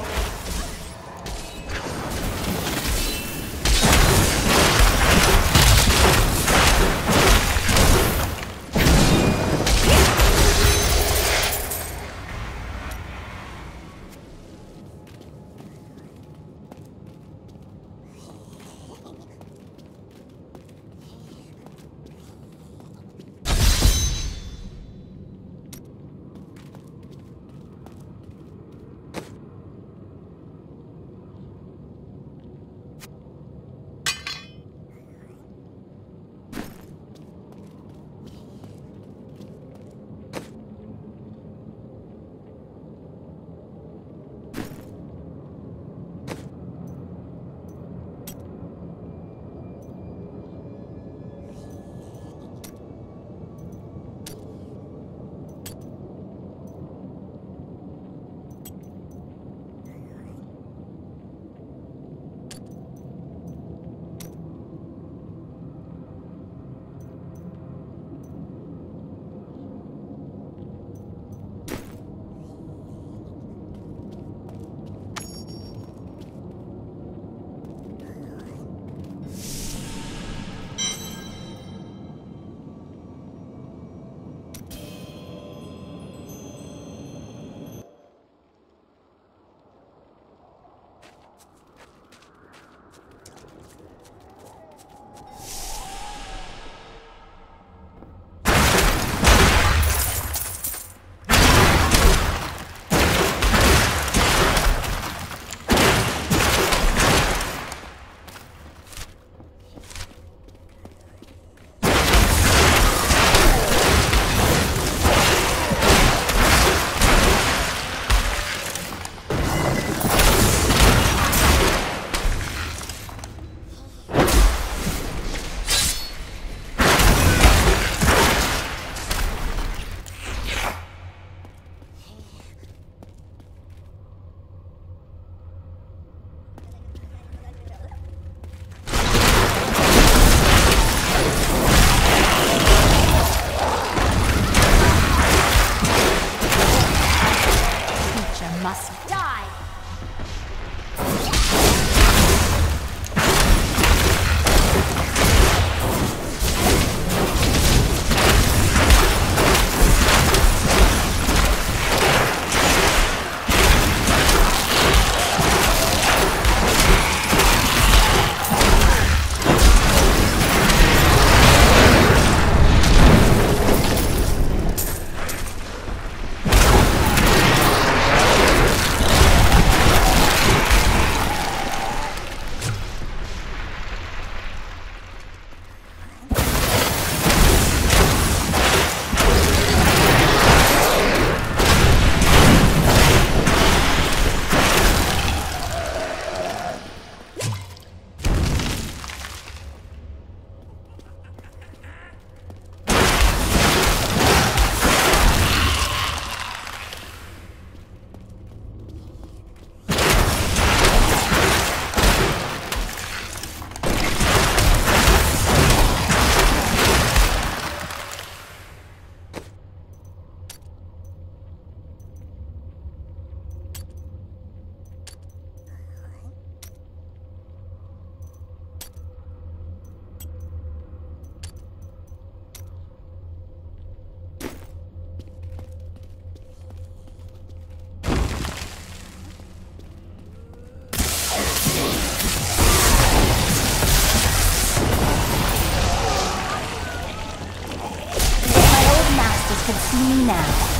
now.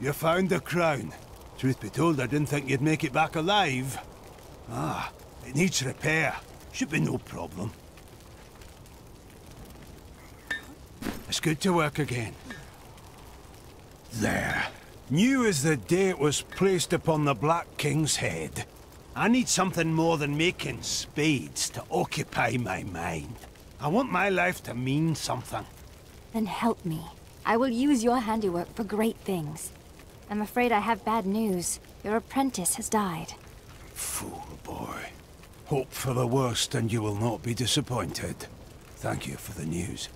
You found the crown. Truth be told, I didn't think you'd make it back alive. Ah, it needs repair. Should be no problem. It's good to work again. There. New as the day it was placed upon the Black King's head. I need something more than making spades to occupy my mind. I want my life to mean something. Then help me. I will use your handiwork for great things. I'm afraid I have bad news. Your apprentice has died. Fool boy. Hope for the worst and you will not be disappointed. Thank you for the news.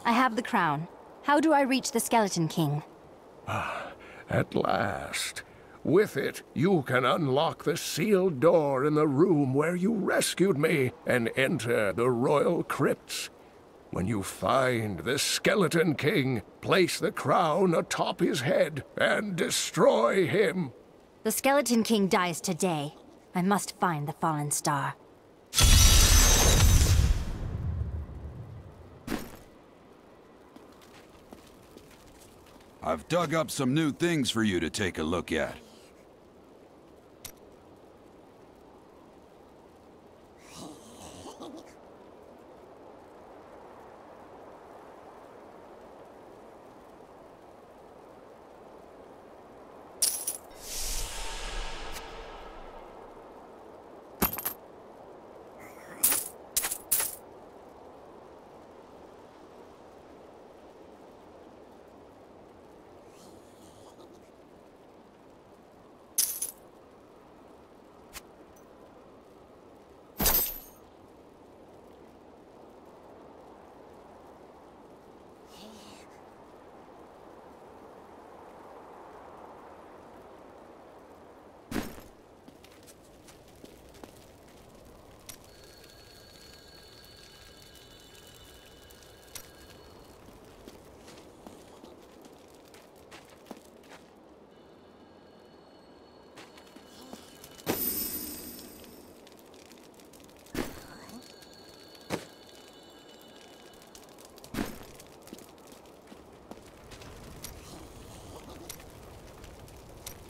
I have the crown. How do I reach the Skeleton King? At last. With it, you can unlock the sealed door in the room where you rescued me and enter the royal crypts. When you find the Skeleton King, place the crown atop his head and destroy him. The Skeleton King dies today. I must find the fallen star. I've dug up some new things for you to take a look at.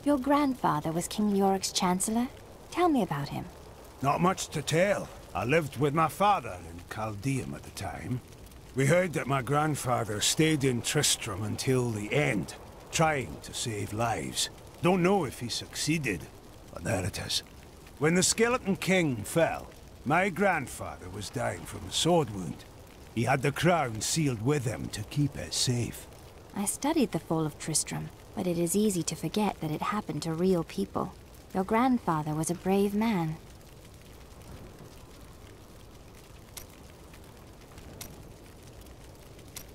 Your grandfather was King Leoric's Chancellor? Tell me about him. Not much to tell. I lived with my father in Chaldeum at the time. We heard that my grandfather stayed in Tristram until the end, trying to save lives. Don't know if he succeeded, but there it is. When the Skeleton King fell, my grandfather was dying from a sword wound. He had the crown sealed with him to keep it safe. I studied the fall of Tristram, but it is easy to forget that it happened to real people. Your grandfather was a brave man.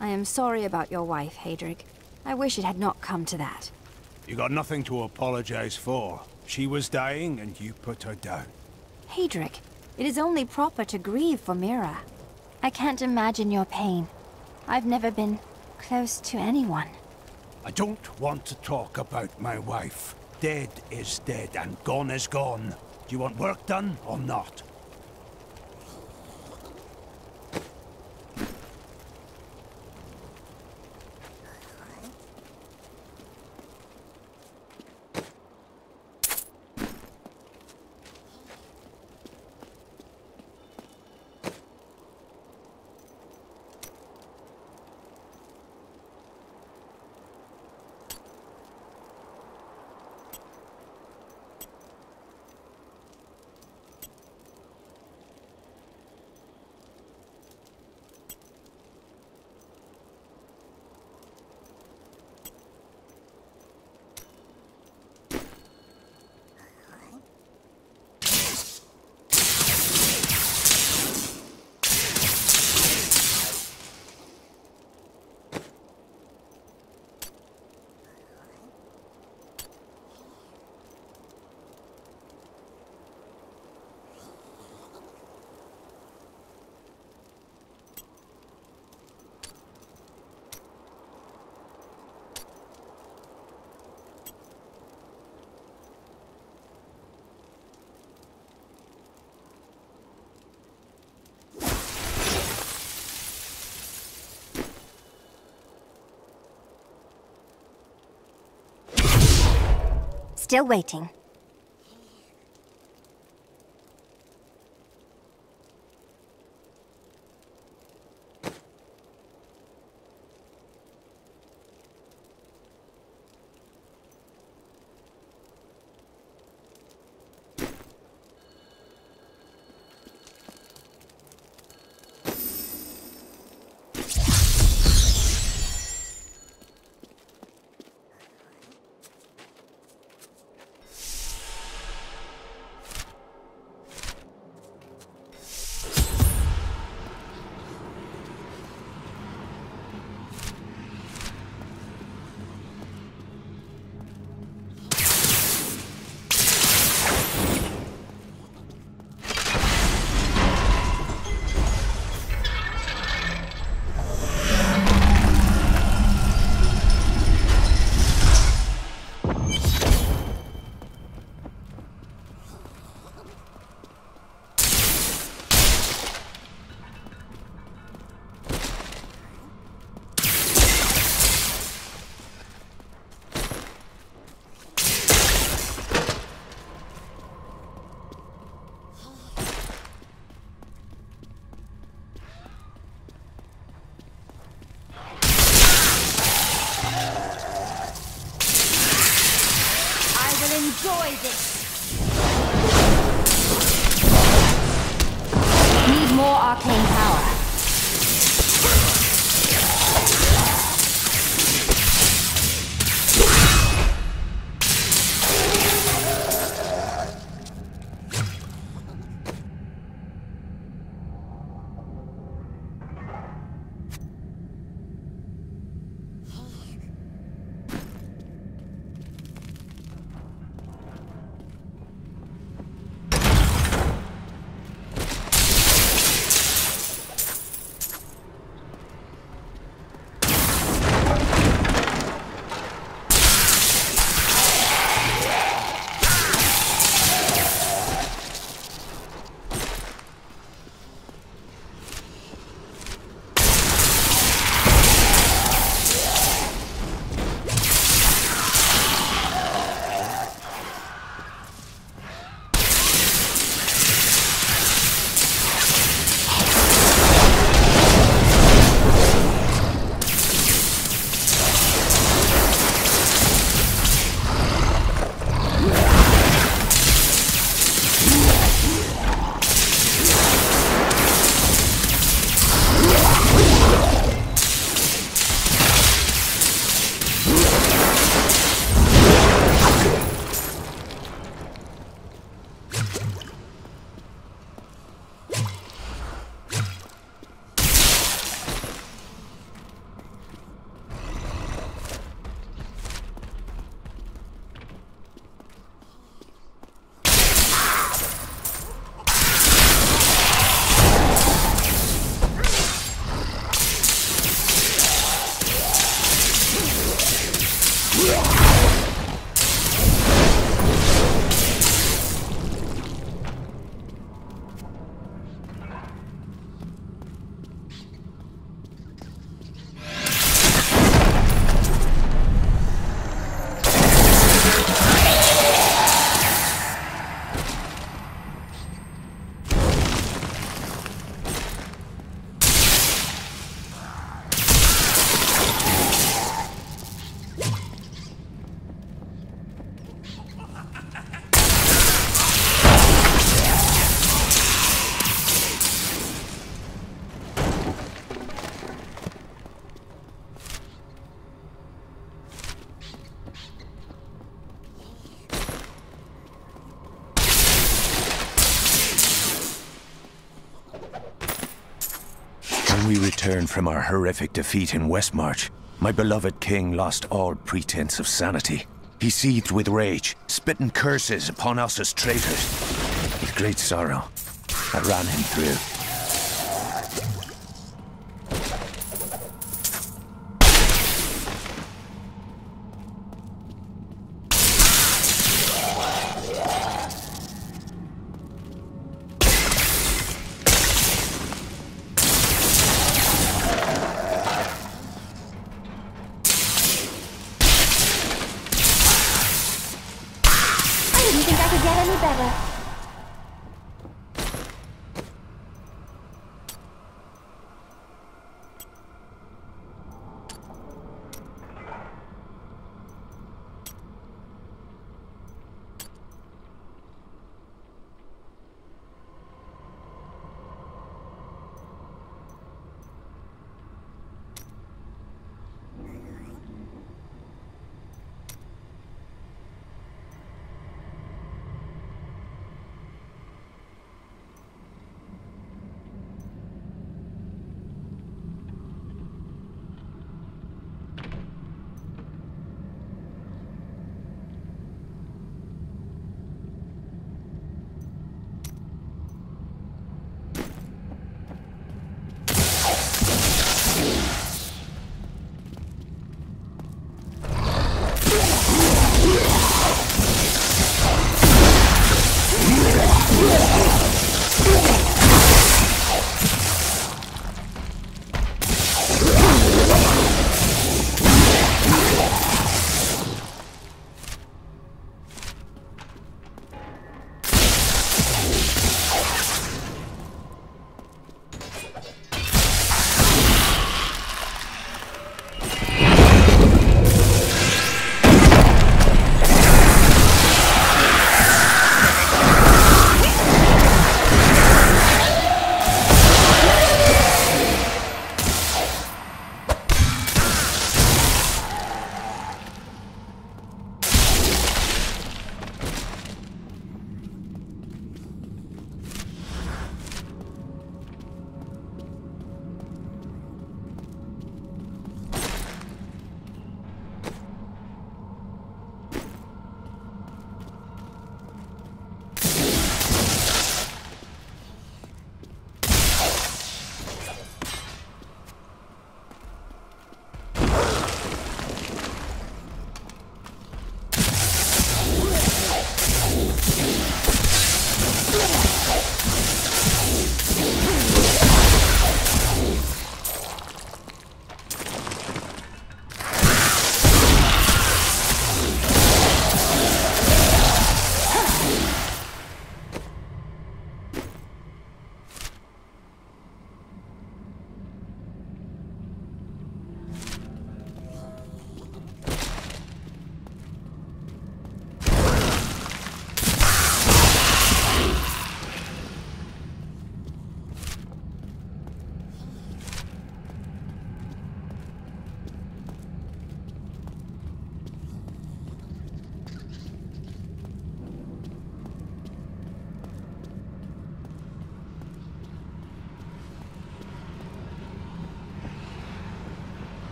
I am sorry about your wife, Hadrig. I wish it had not come to that. You got nothing to apologize for. She was dying and you put her down. Hadrig, it is only proper to grieve for Mira. I can't imagine your pain. I've never been close to anyone. I don't want to talk about my wife. Dead is dead and gone is gone. Do you want work done or not? Still waiting. poison! Need more arcane power. When we returned from our horrific defeat in Westmarch, my beloved king lost all pretense of sanity. He seethed with rage, spitting curses upon us as traitors. With great sorrow, I ran him through.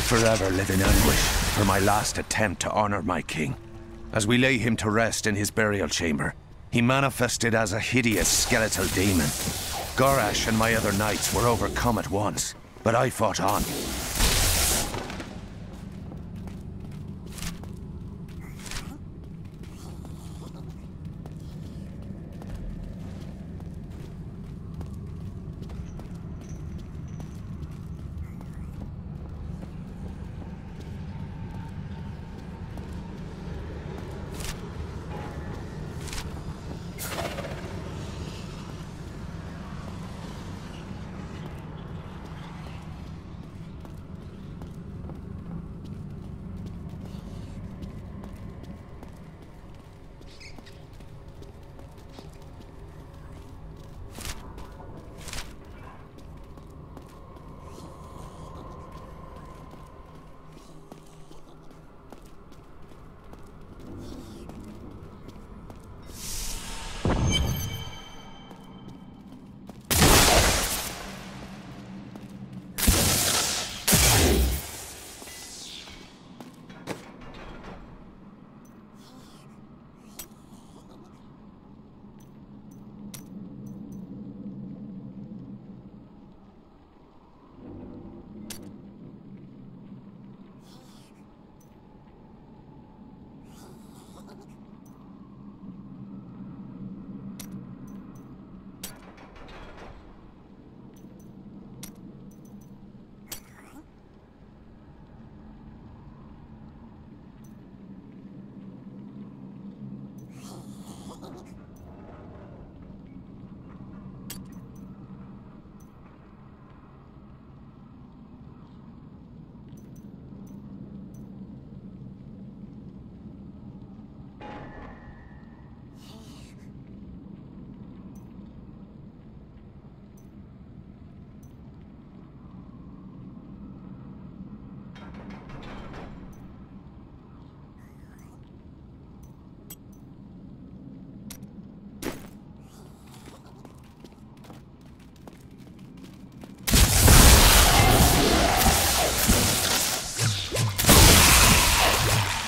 forever live in anguish for my last attempt to honor my king. As we lay him to rest in his burial chamber, he manifested as a hideous skeletal demon. Gorash and my other knights were overcome at once, but I fought on.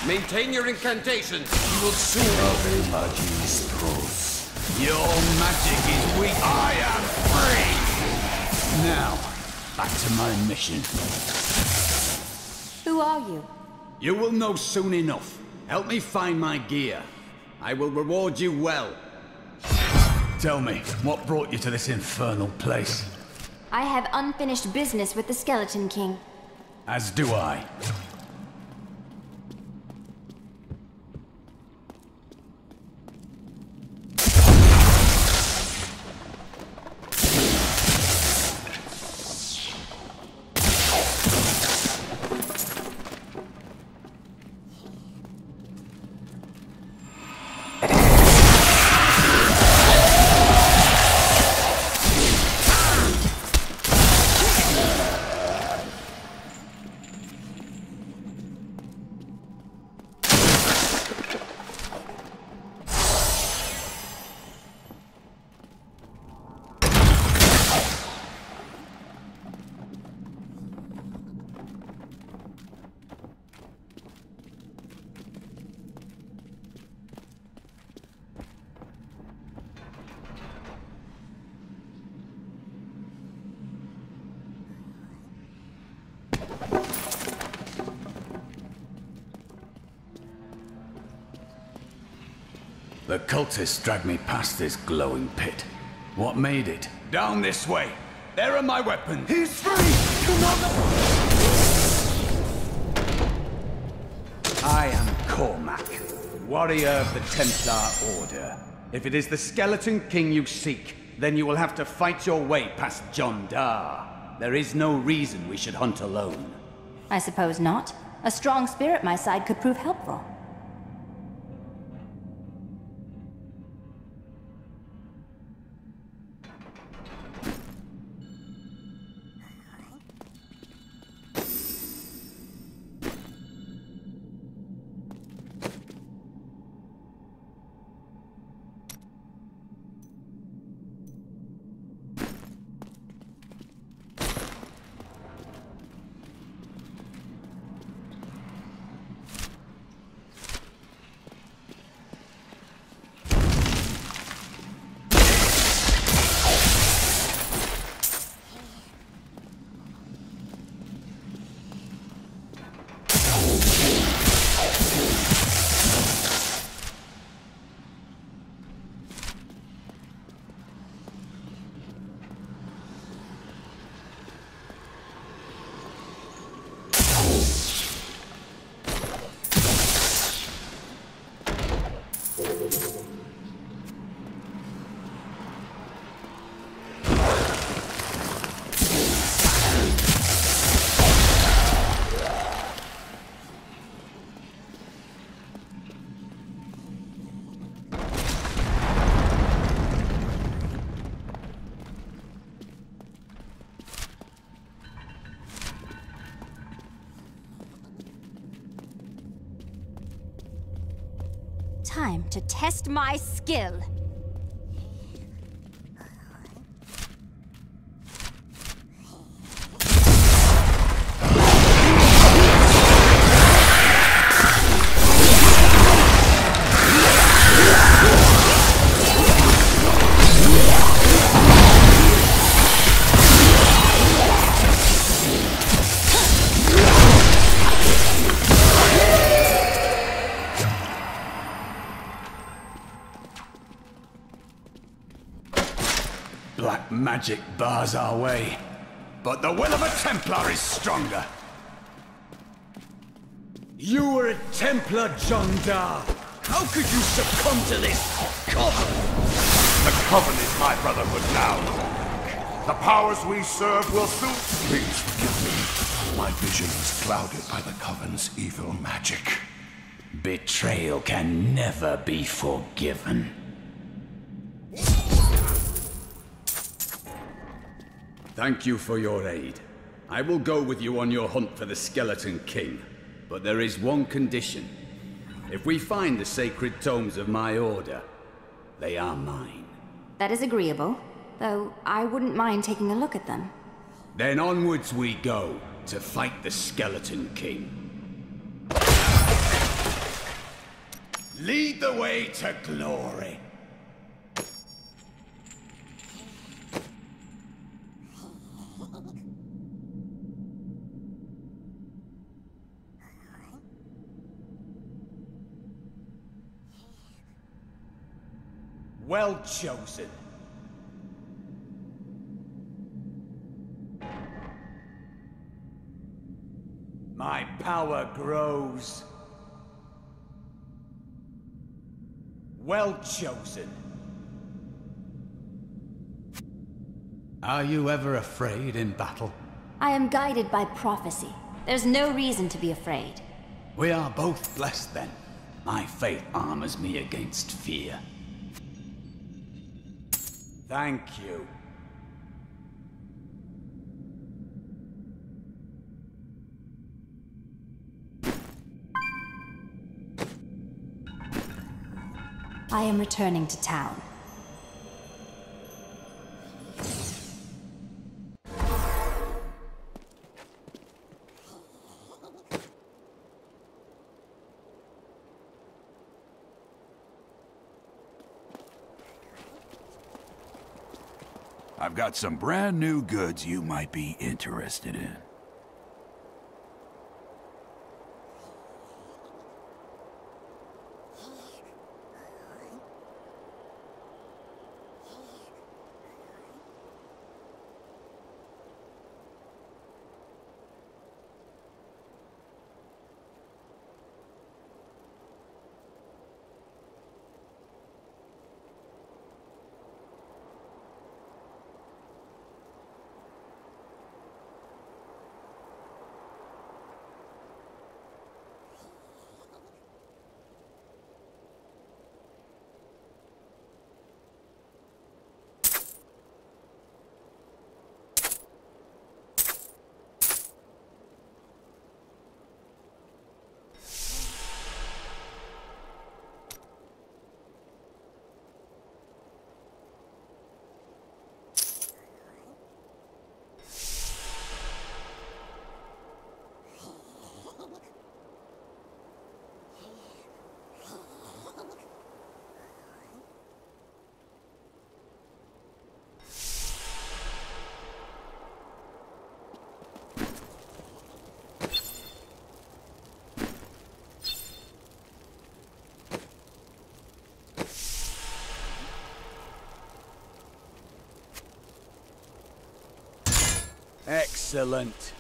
Maintain your incantations. You will soon be Magis pros. Your magic is weak. I am free! Now, back to my mission. Who are you? You will know soon enough. Help me find my gear. I will reward you well. Tell me, what brought you to this infernal place? I have unfinished business with the Skeleton King. As do I. The cultists dragged me past this glowing pit. What made it? Down this way! There are my weapons! He's free! Come on! I am Cormac, warrior of the Templar Order. If it is the Skeleton King you seek, then you will have to fight your way past John Dar. There is no reason we should hunt alone. I suppose not. A strong spear at my side could prove helpful. to test my skill. Black magic bars our way, but the will of a Templar is stronger. You were a Templar, John Dar. How could you succumb to this coven? The Coven is my brotherhood now. The powers we serve will soon... Please forgive me. My vision is clouded by the Coven's evil magic. Betrayal can never be forgiven. Thank you for your aid. I will go with you on your hunt for the Skeleton King. But there is one condition. If we find the sacred tomes of my order, they are mine. That is agreeable, though I wouldn't mind taking a look at them. Then onwards we go to fight the Skeleton King. Lead the way to glory. Well chosen. My power grows. Well chosen. Are you ever afraid in battle? I am guided by prophecy. There's no reason to be afraid. We are both blessed then. My faith armors me against fear. Thank you. I am returning to town. I've got some brand new goods you might be interested in. Excellent.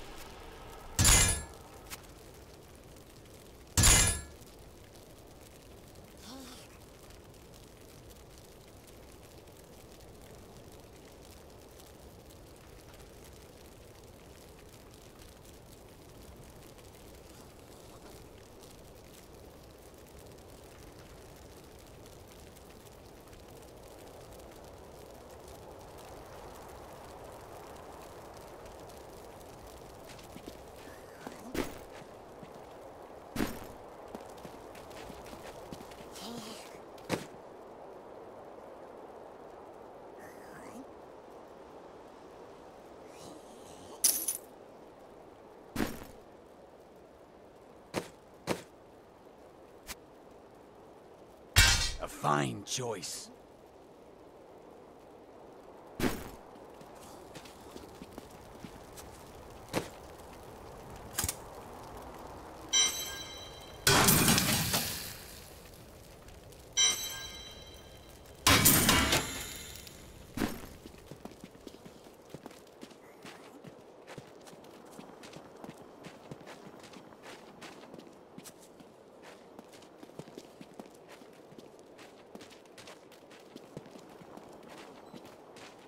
fine choice.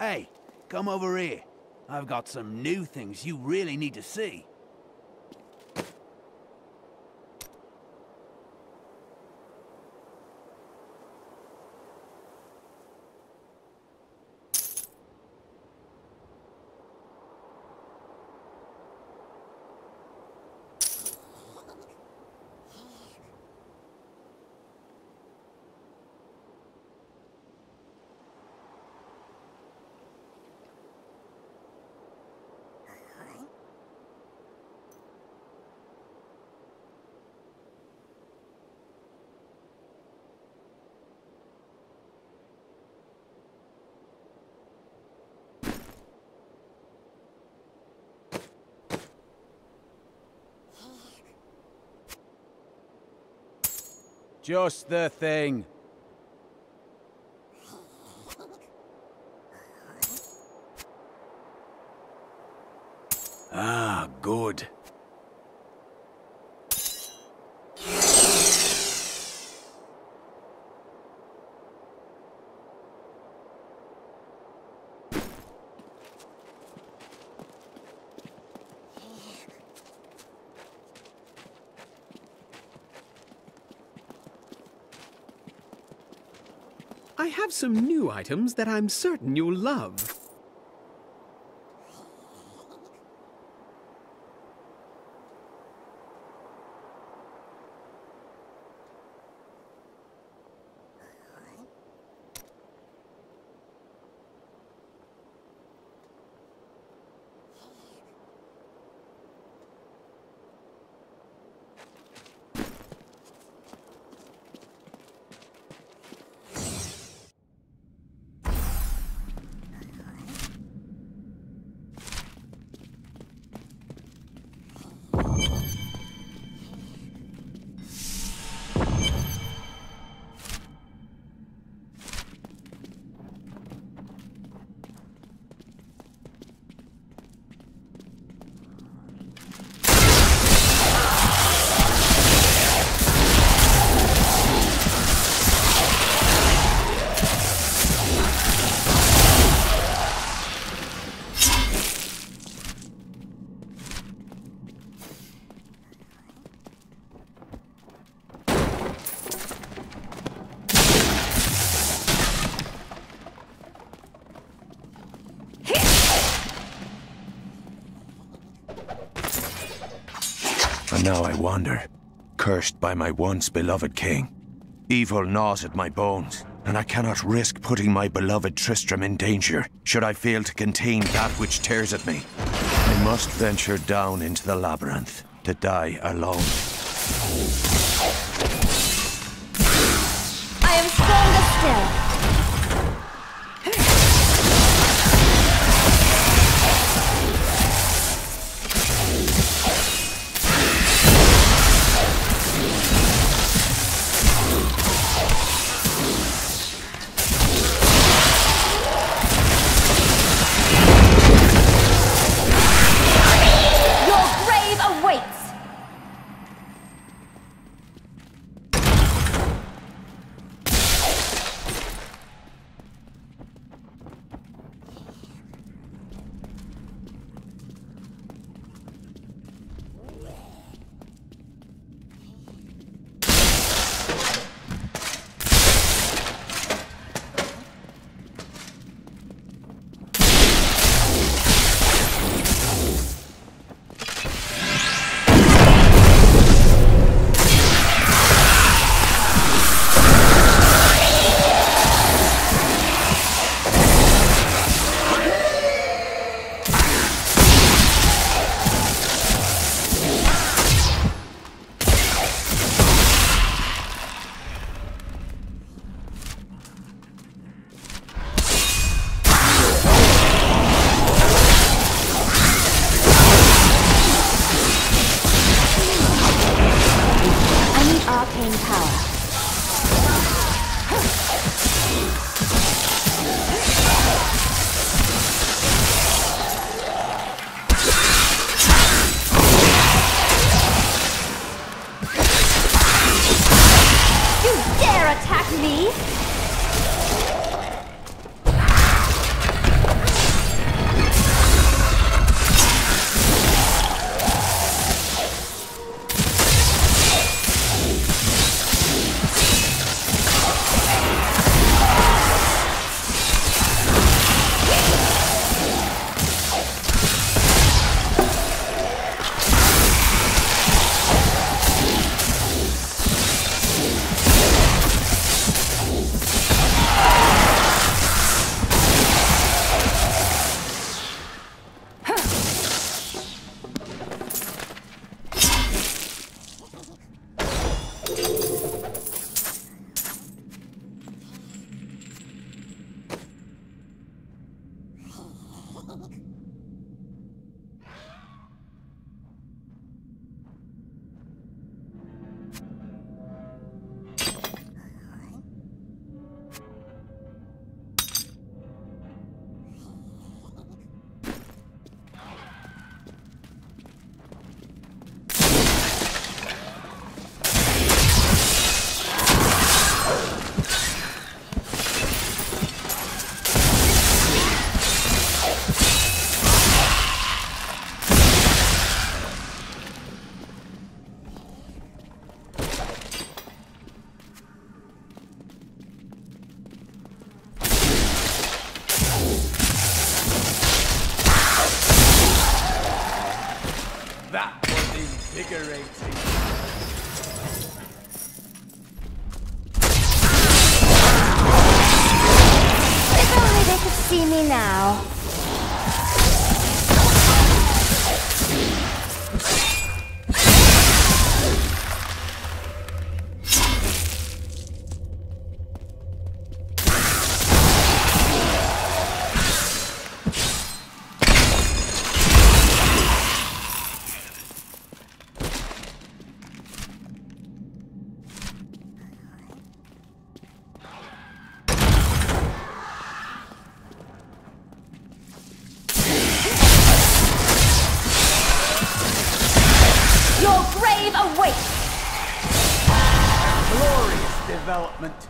Hey, come over here. I've got some new things you really need to see. Just the thing. Ah, good. I have some new items that I'm certain you'll love. And now I wander, cursed by my once beloved king. Evil gnaws at my bones, and I cannot risk putting my beloved Tristram in danger, should I fail to contain that which tears at me. I must venture down into the labyrinth, to die alone. I am stronger still. Invigorating. If only they could see me now. Your grave awaits! Glorious development.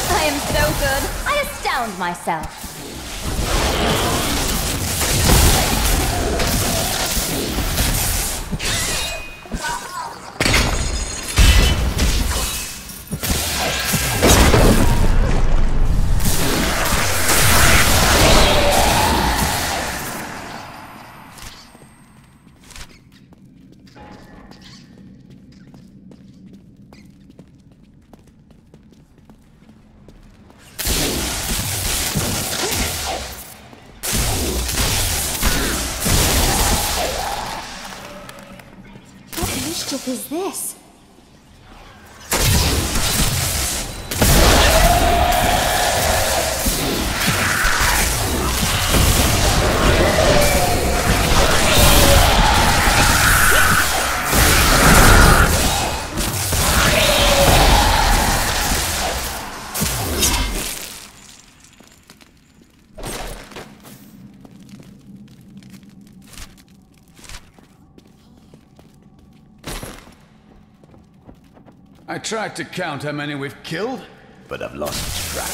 I am so good, I astound myself. What mischief is this? I tried to count how many we've killed, but I've lost track.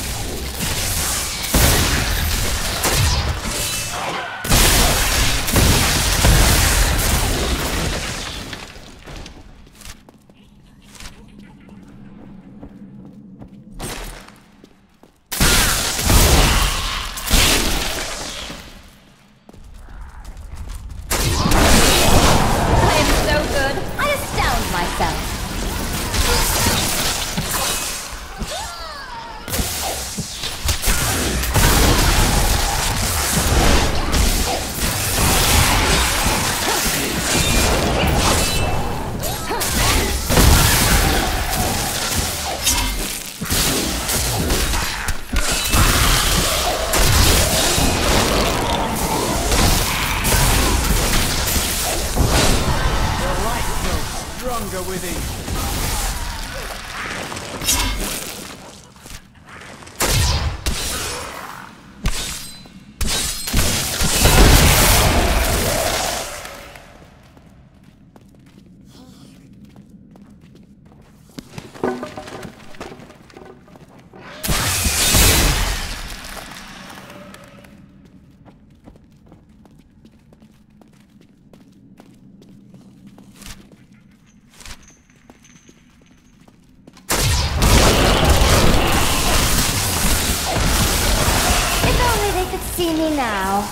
I am so good, I astound myself. The light grows stronger within. If only they could see me now.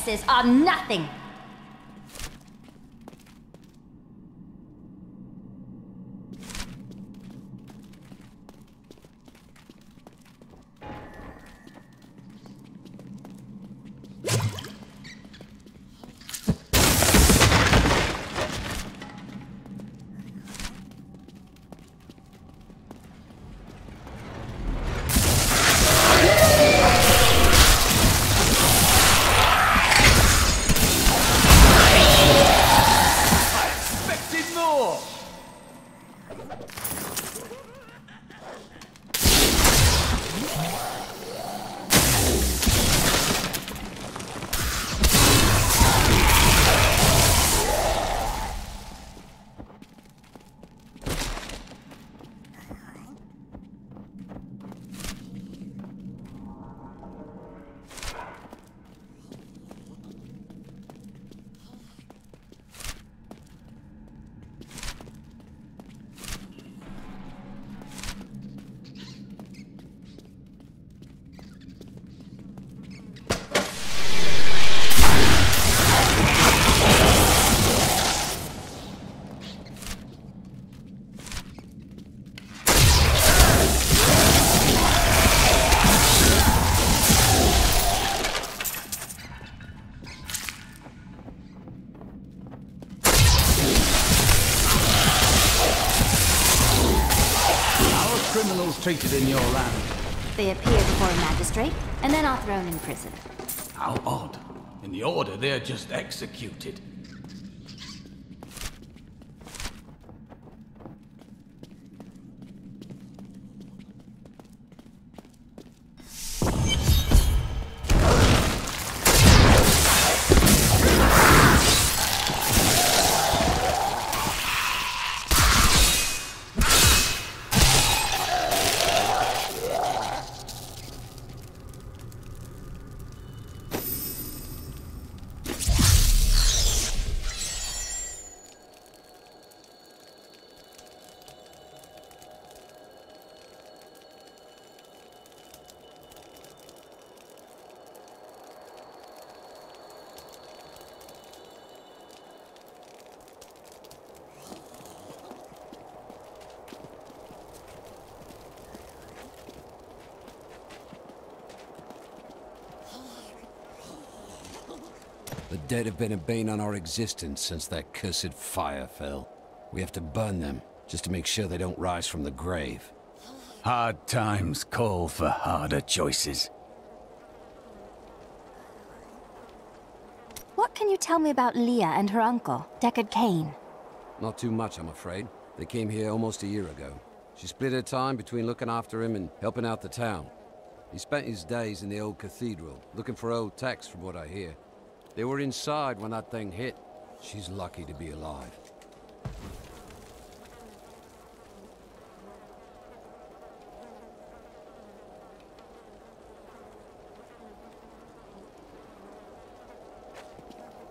apprentices are nothing! Treated in your land. They appear before a magistrate, and then are thrown in prison. How odd. In the Order, they're just executed. The dead have been a bane on our existence since that cursed fire fell. We have to burn them, just to make sure they don't rise from the grave. Hard times call for harder choices. What can you tell me about Leah and her uncle, Deckard Cain? Not too much, I'm afraid. They came here almost a year ago. She split her time between looking after him and helping out the town. He spent his days in the old cathedral, looking for old texts from what I hear. They were inside when that thing hit. She's lucky to be alive.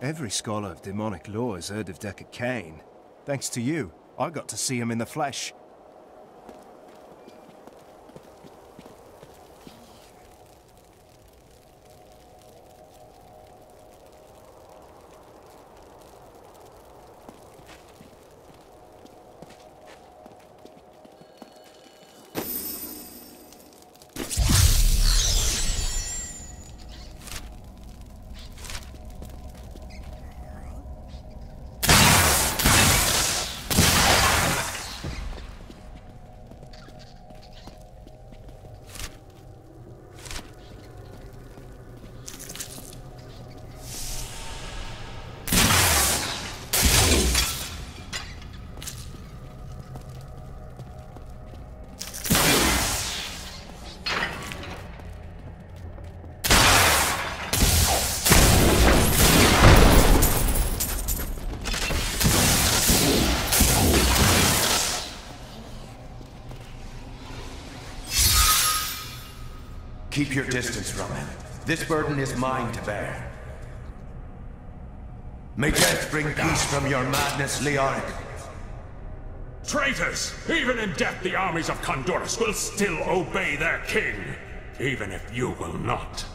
Every scholar of demonic lore has heard of Deckard Cain. Thanks to you, I got to see him in the flesh. Keep your distance from him. This burden is mine to bear. May death bring peace from your madness, Leoric. Traitors! Even in death, the armies of Condorus will still obey their king, even if you will not.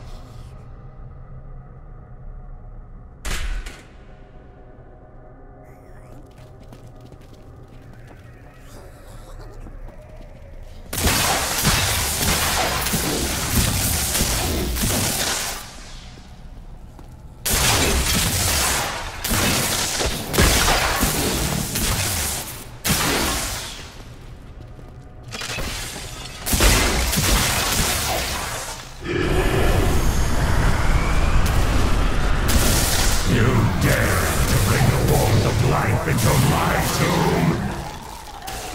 life into my tomb.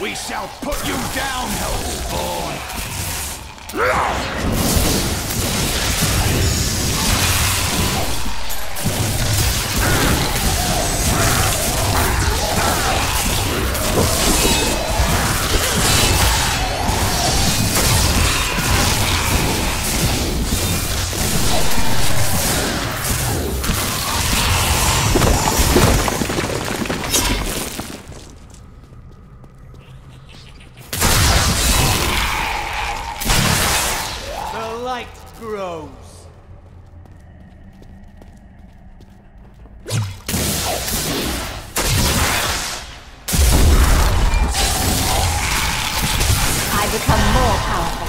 We shall put you down, Hellspawn! The light grows. I become more powerful.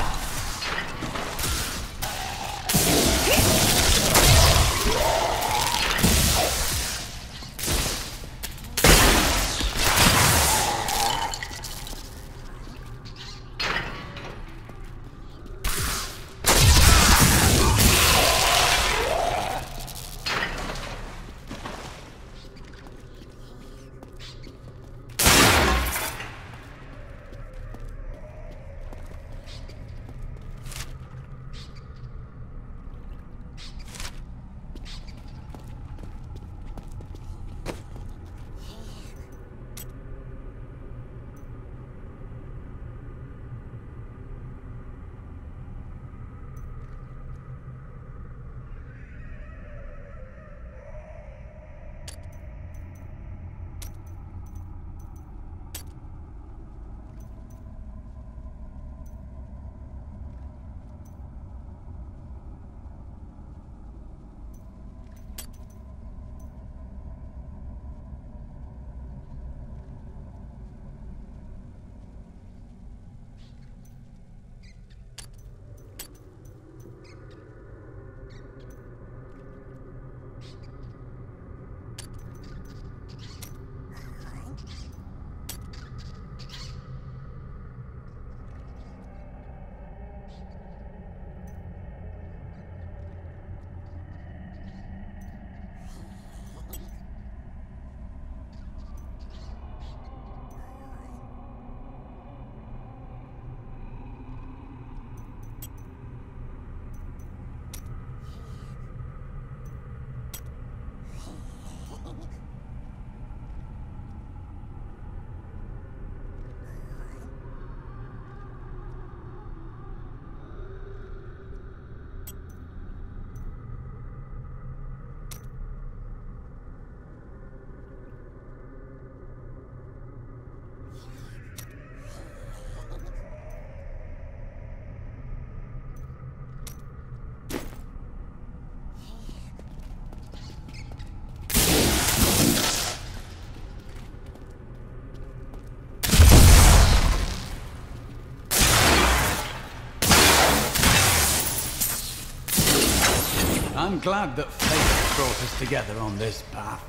I'm glad that fate brought us together on this path.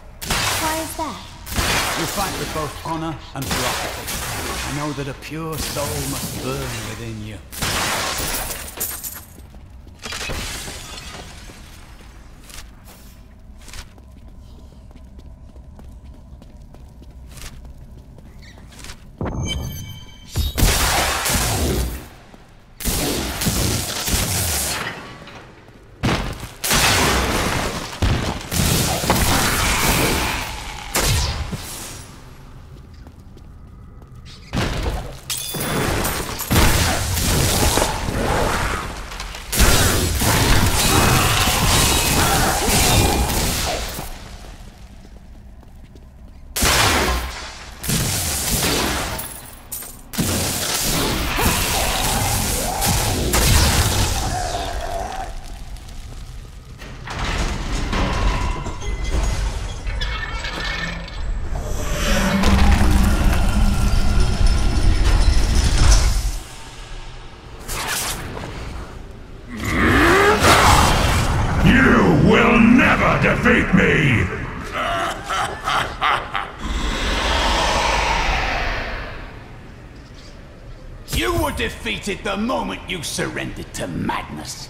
Why is that? You fight with both honor and ferocity. I know that a pure soul must burn within you. Defeat me! You were defeated the moment you surrendered to madness.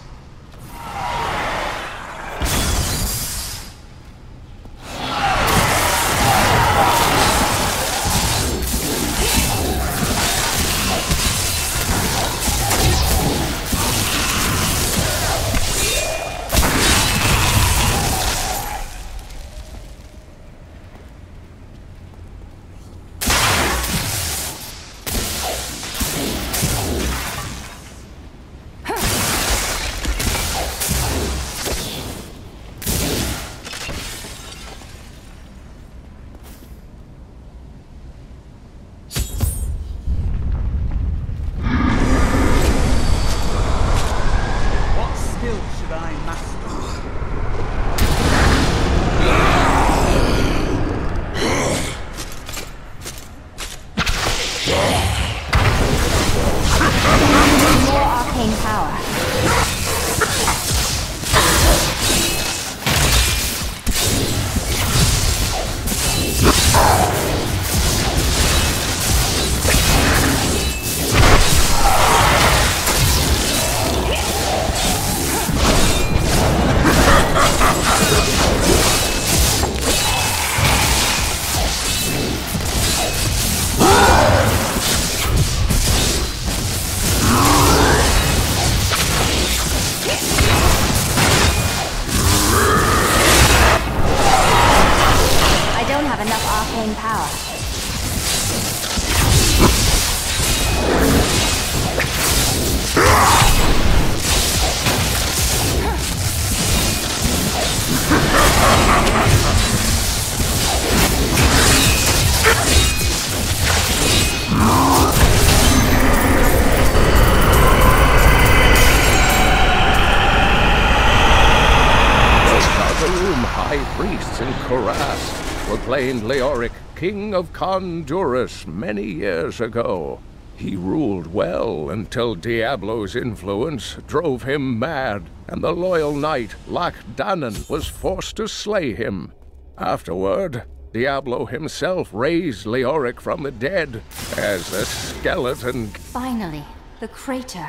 Sagarum high priests in Kuras proclaimed Leoric king of Kondurus many years ago. He ruled well until Diablo's influence drove him mad, and the loyal knight Lac Danan was forced to slay him. Afterward, Diablo himself raised Leoric from the dead as a skeleton. Finally, the crater.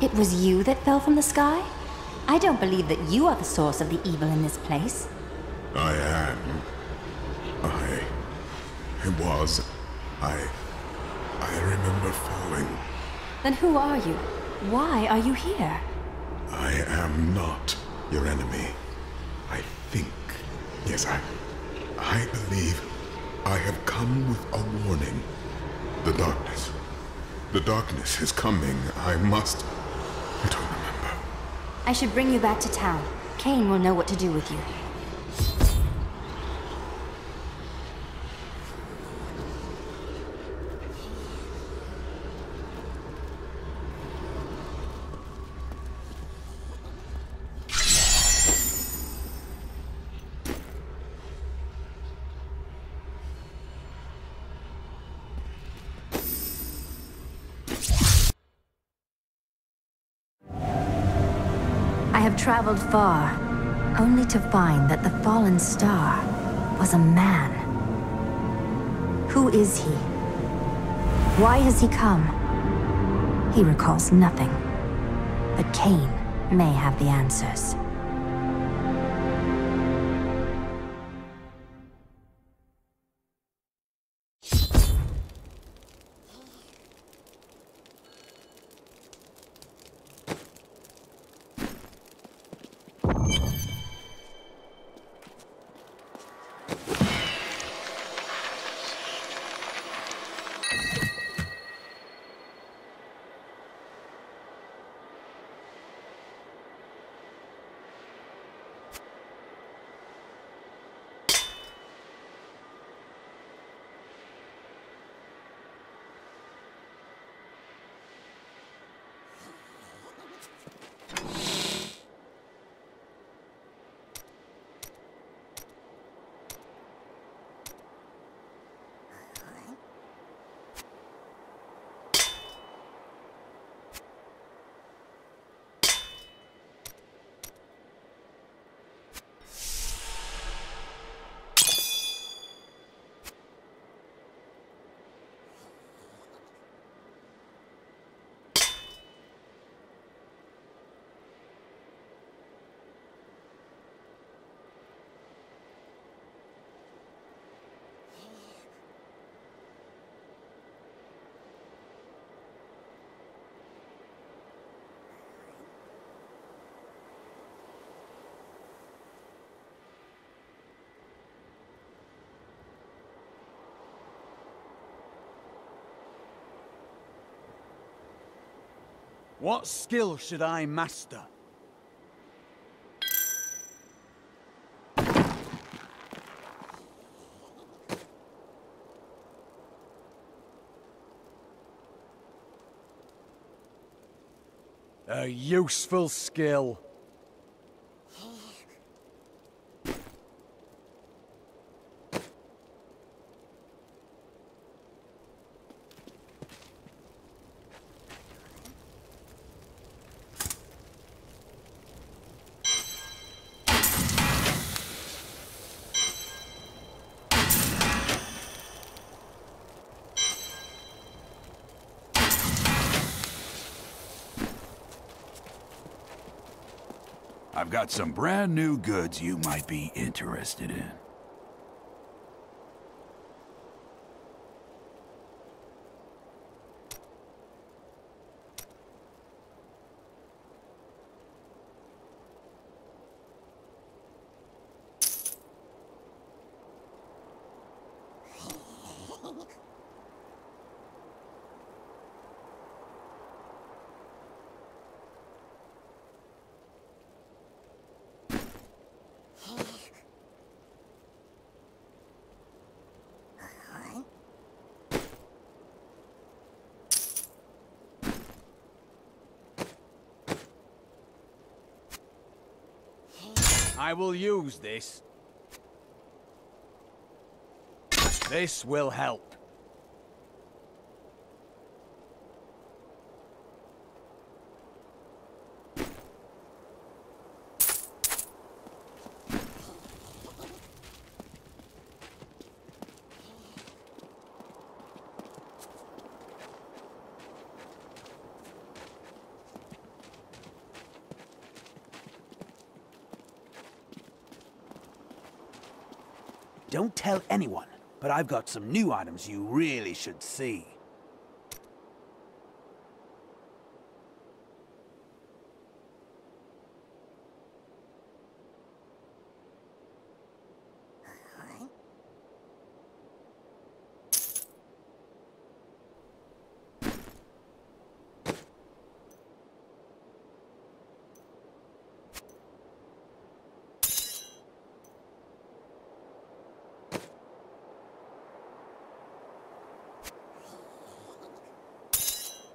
It was you that fell from the sky? I don't believe that you are the source of the evil in this place. I am. I remember falling. Then who are you? Why are you here? I am not your enemy. I think. Yes, I believe I have come with a warning. The darkness. The darkness is coming. I must... I don't remember. I should bring you back to town. Cain will know what to do with you. I have traveled far, only to find that the fallen star was a man. Who is he? Why has he come? He recalls nothing, but Cain may have the answers. What skill should I master? A useful skill. I've got some brand new goods you might be interested in. I will use this. This will help. Don't tell anyone, but I've got some new items you really should see.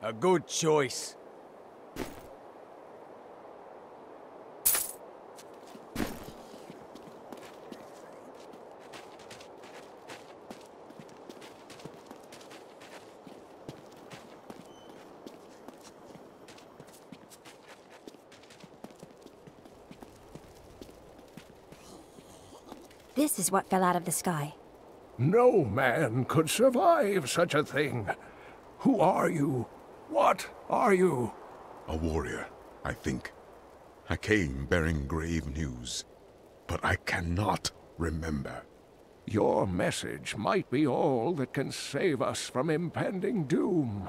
A good choice. This is what fell out of the sky. No man could survive such a thing. Who are you? What are you? A warrior, I think. I came bearing grave news, but I cannot remember. Your message might be all that can save us from impending doom.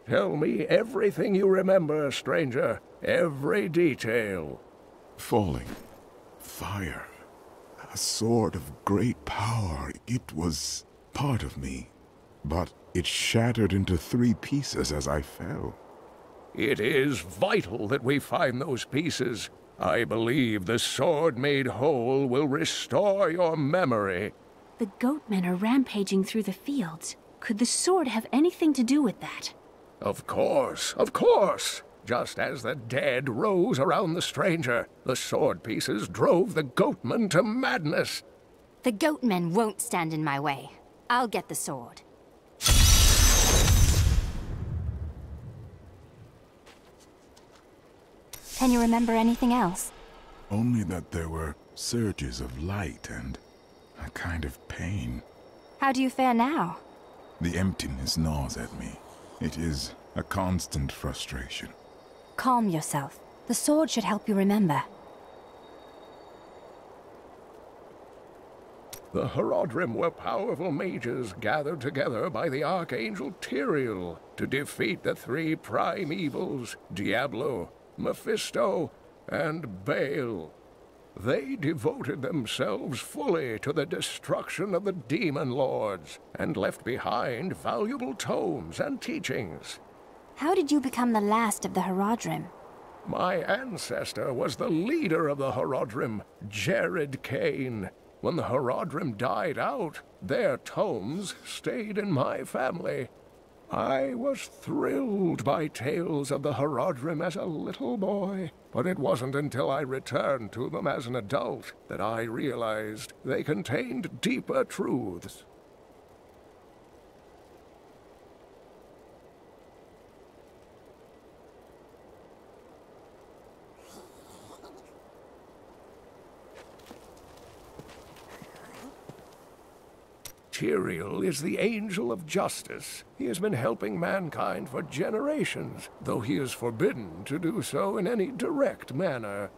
Tell me everything you remember, stranger. Every detail. Falling. Fire. A sword of great power. It was part of me. But it shattered into 3 pieces as I fell. It is vital that we find those pieces. I believe the sword made whole will restore your memory. The goatmen are rampaging through the fields. Could the sword have anything to do with that? Of course, of course! Just as the dead rose around the stranger, the sword pieces drove the goatmen to madness. The goatmen won't stand in my way. I'll get the sword. Can you remember anything else? Only that there were surges of light and a kind of pain. How do you fare now? The emptiness gnaws at me. It is a constant frustration. Calm yourself. The sword should help you remember. The Horadrim were powerful mages gathered together by the Archangel Tyrael to defeat the 3 prime evils, Diablo, Mephisto, and Baal. They devoted themselves fully to the destruction of the demon lords, and left behind valuable tomes and teachings. How did you become the last of the Horadrim? My ancestor was the leader of the Horadrim, Jared Kane. When the Horadrim died out, their tomes stayed in my family. I was thrilled by tales of the Horadrim as a little boy, but it wasn't until I returned to them as an adult that I realized they contained deeper truths. Tyrael is the angel of justice. He has been helping mankind for generations, though he is forbidden to do so in any direct manner.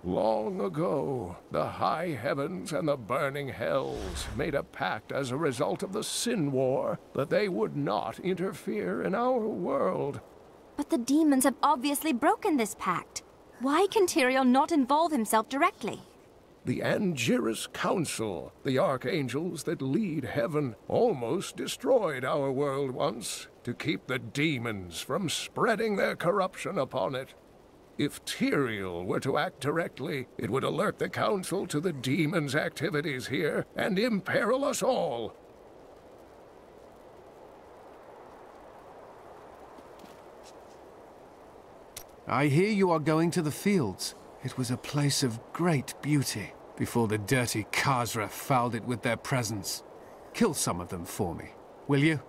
Long ago, the high heavens and the burning hells made a pact as a result of the Sin War that they would not interfere in our world. But the demons have obviously broken this pact. Why can Tyrael not involve himself directly? The Angiris Council, the archangels that lead heaven, almost destroyed our world once to keep the demons from spreading their corruption upon it. If Tyrael were to act directly, it would alert the Council to the demon's activities here and imperil us all. I hear you are going to the fields. It was a place of great beauty before the dirty Khazra fouled it with their presence. Kill some of them for me, will you?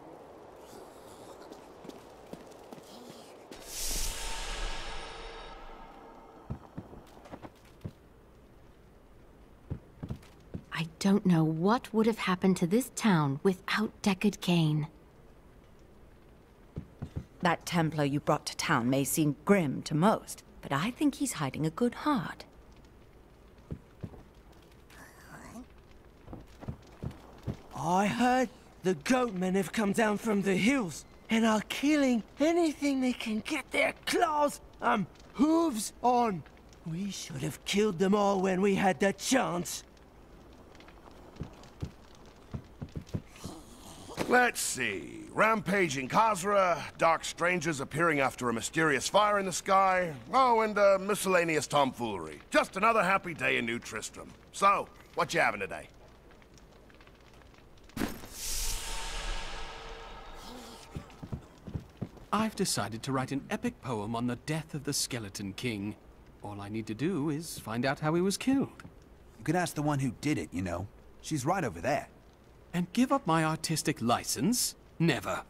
I don't know what would have happened to this town without Deckard Cain. That Templar you brought to town may seem grim to most, but I think he's hiding a good heart. I heard the goatmen have come down from the hills and are killing anything they can get their claws and hooves on. We should have killed them all when we had the chance. Let's see. Rampaging Khazra, dark strangers appearing after a mysterious fire in the sky. Oh, and miscellaneous tomfoolery. Just another happy day in New Tristram. So, what you having today? I've decided to write an epic poem on the death of the Skeleton King. All I need to do is find out how he was killed. You could ask the one who did it, you know. She's right over there. And give up my artistic license? Never.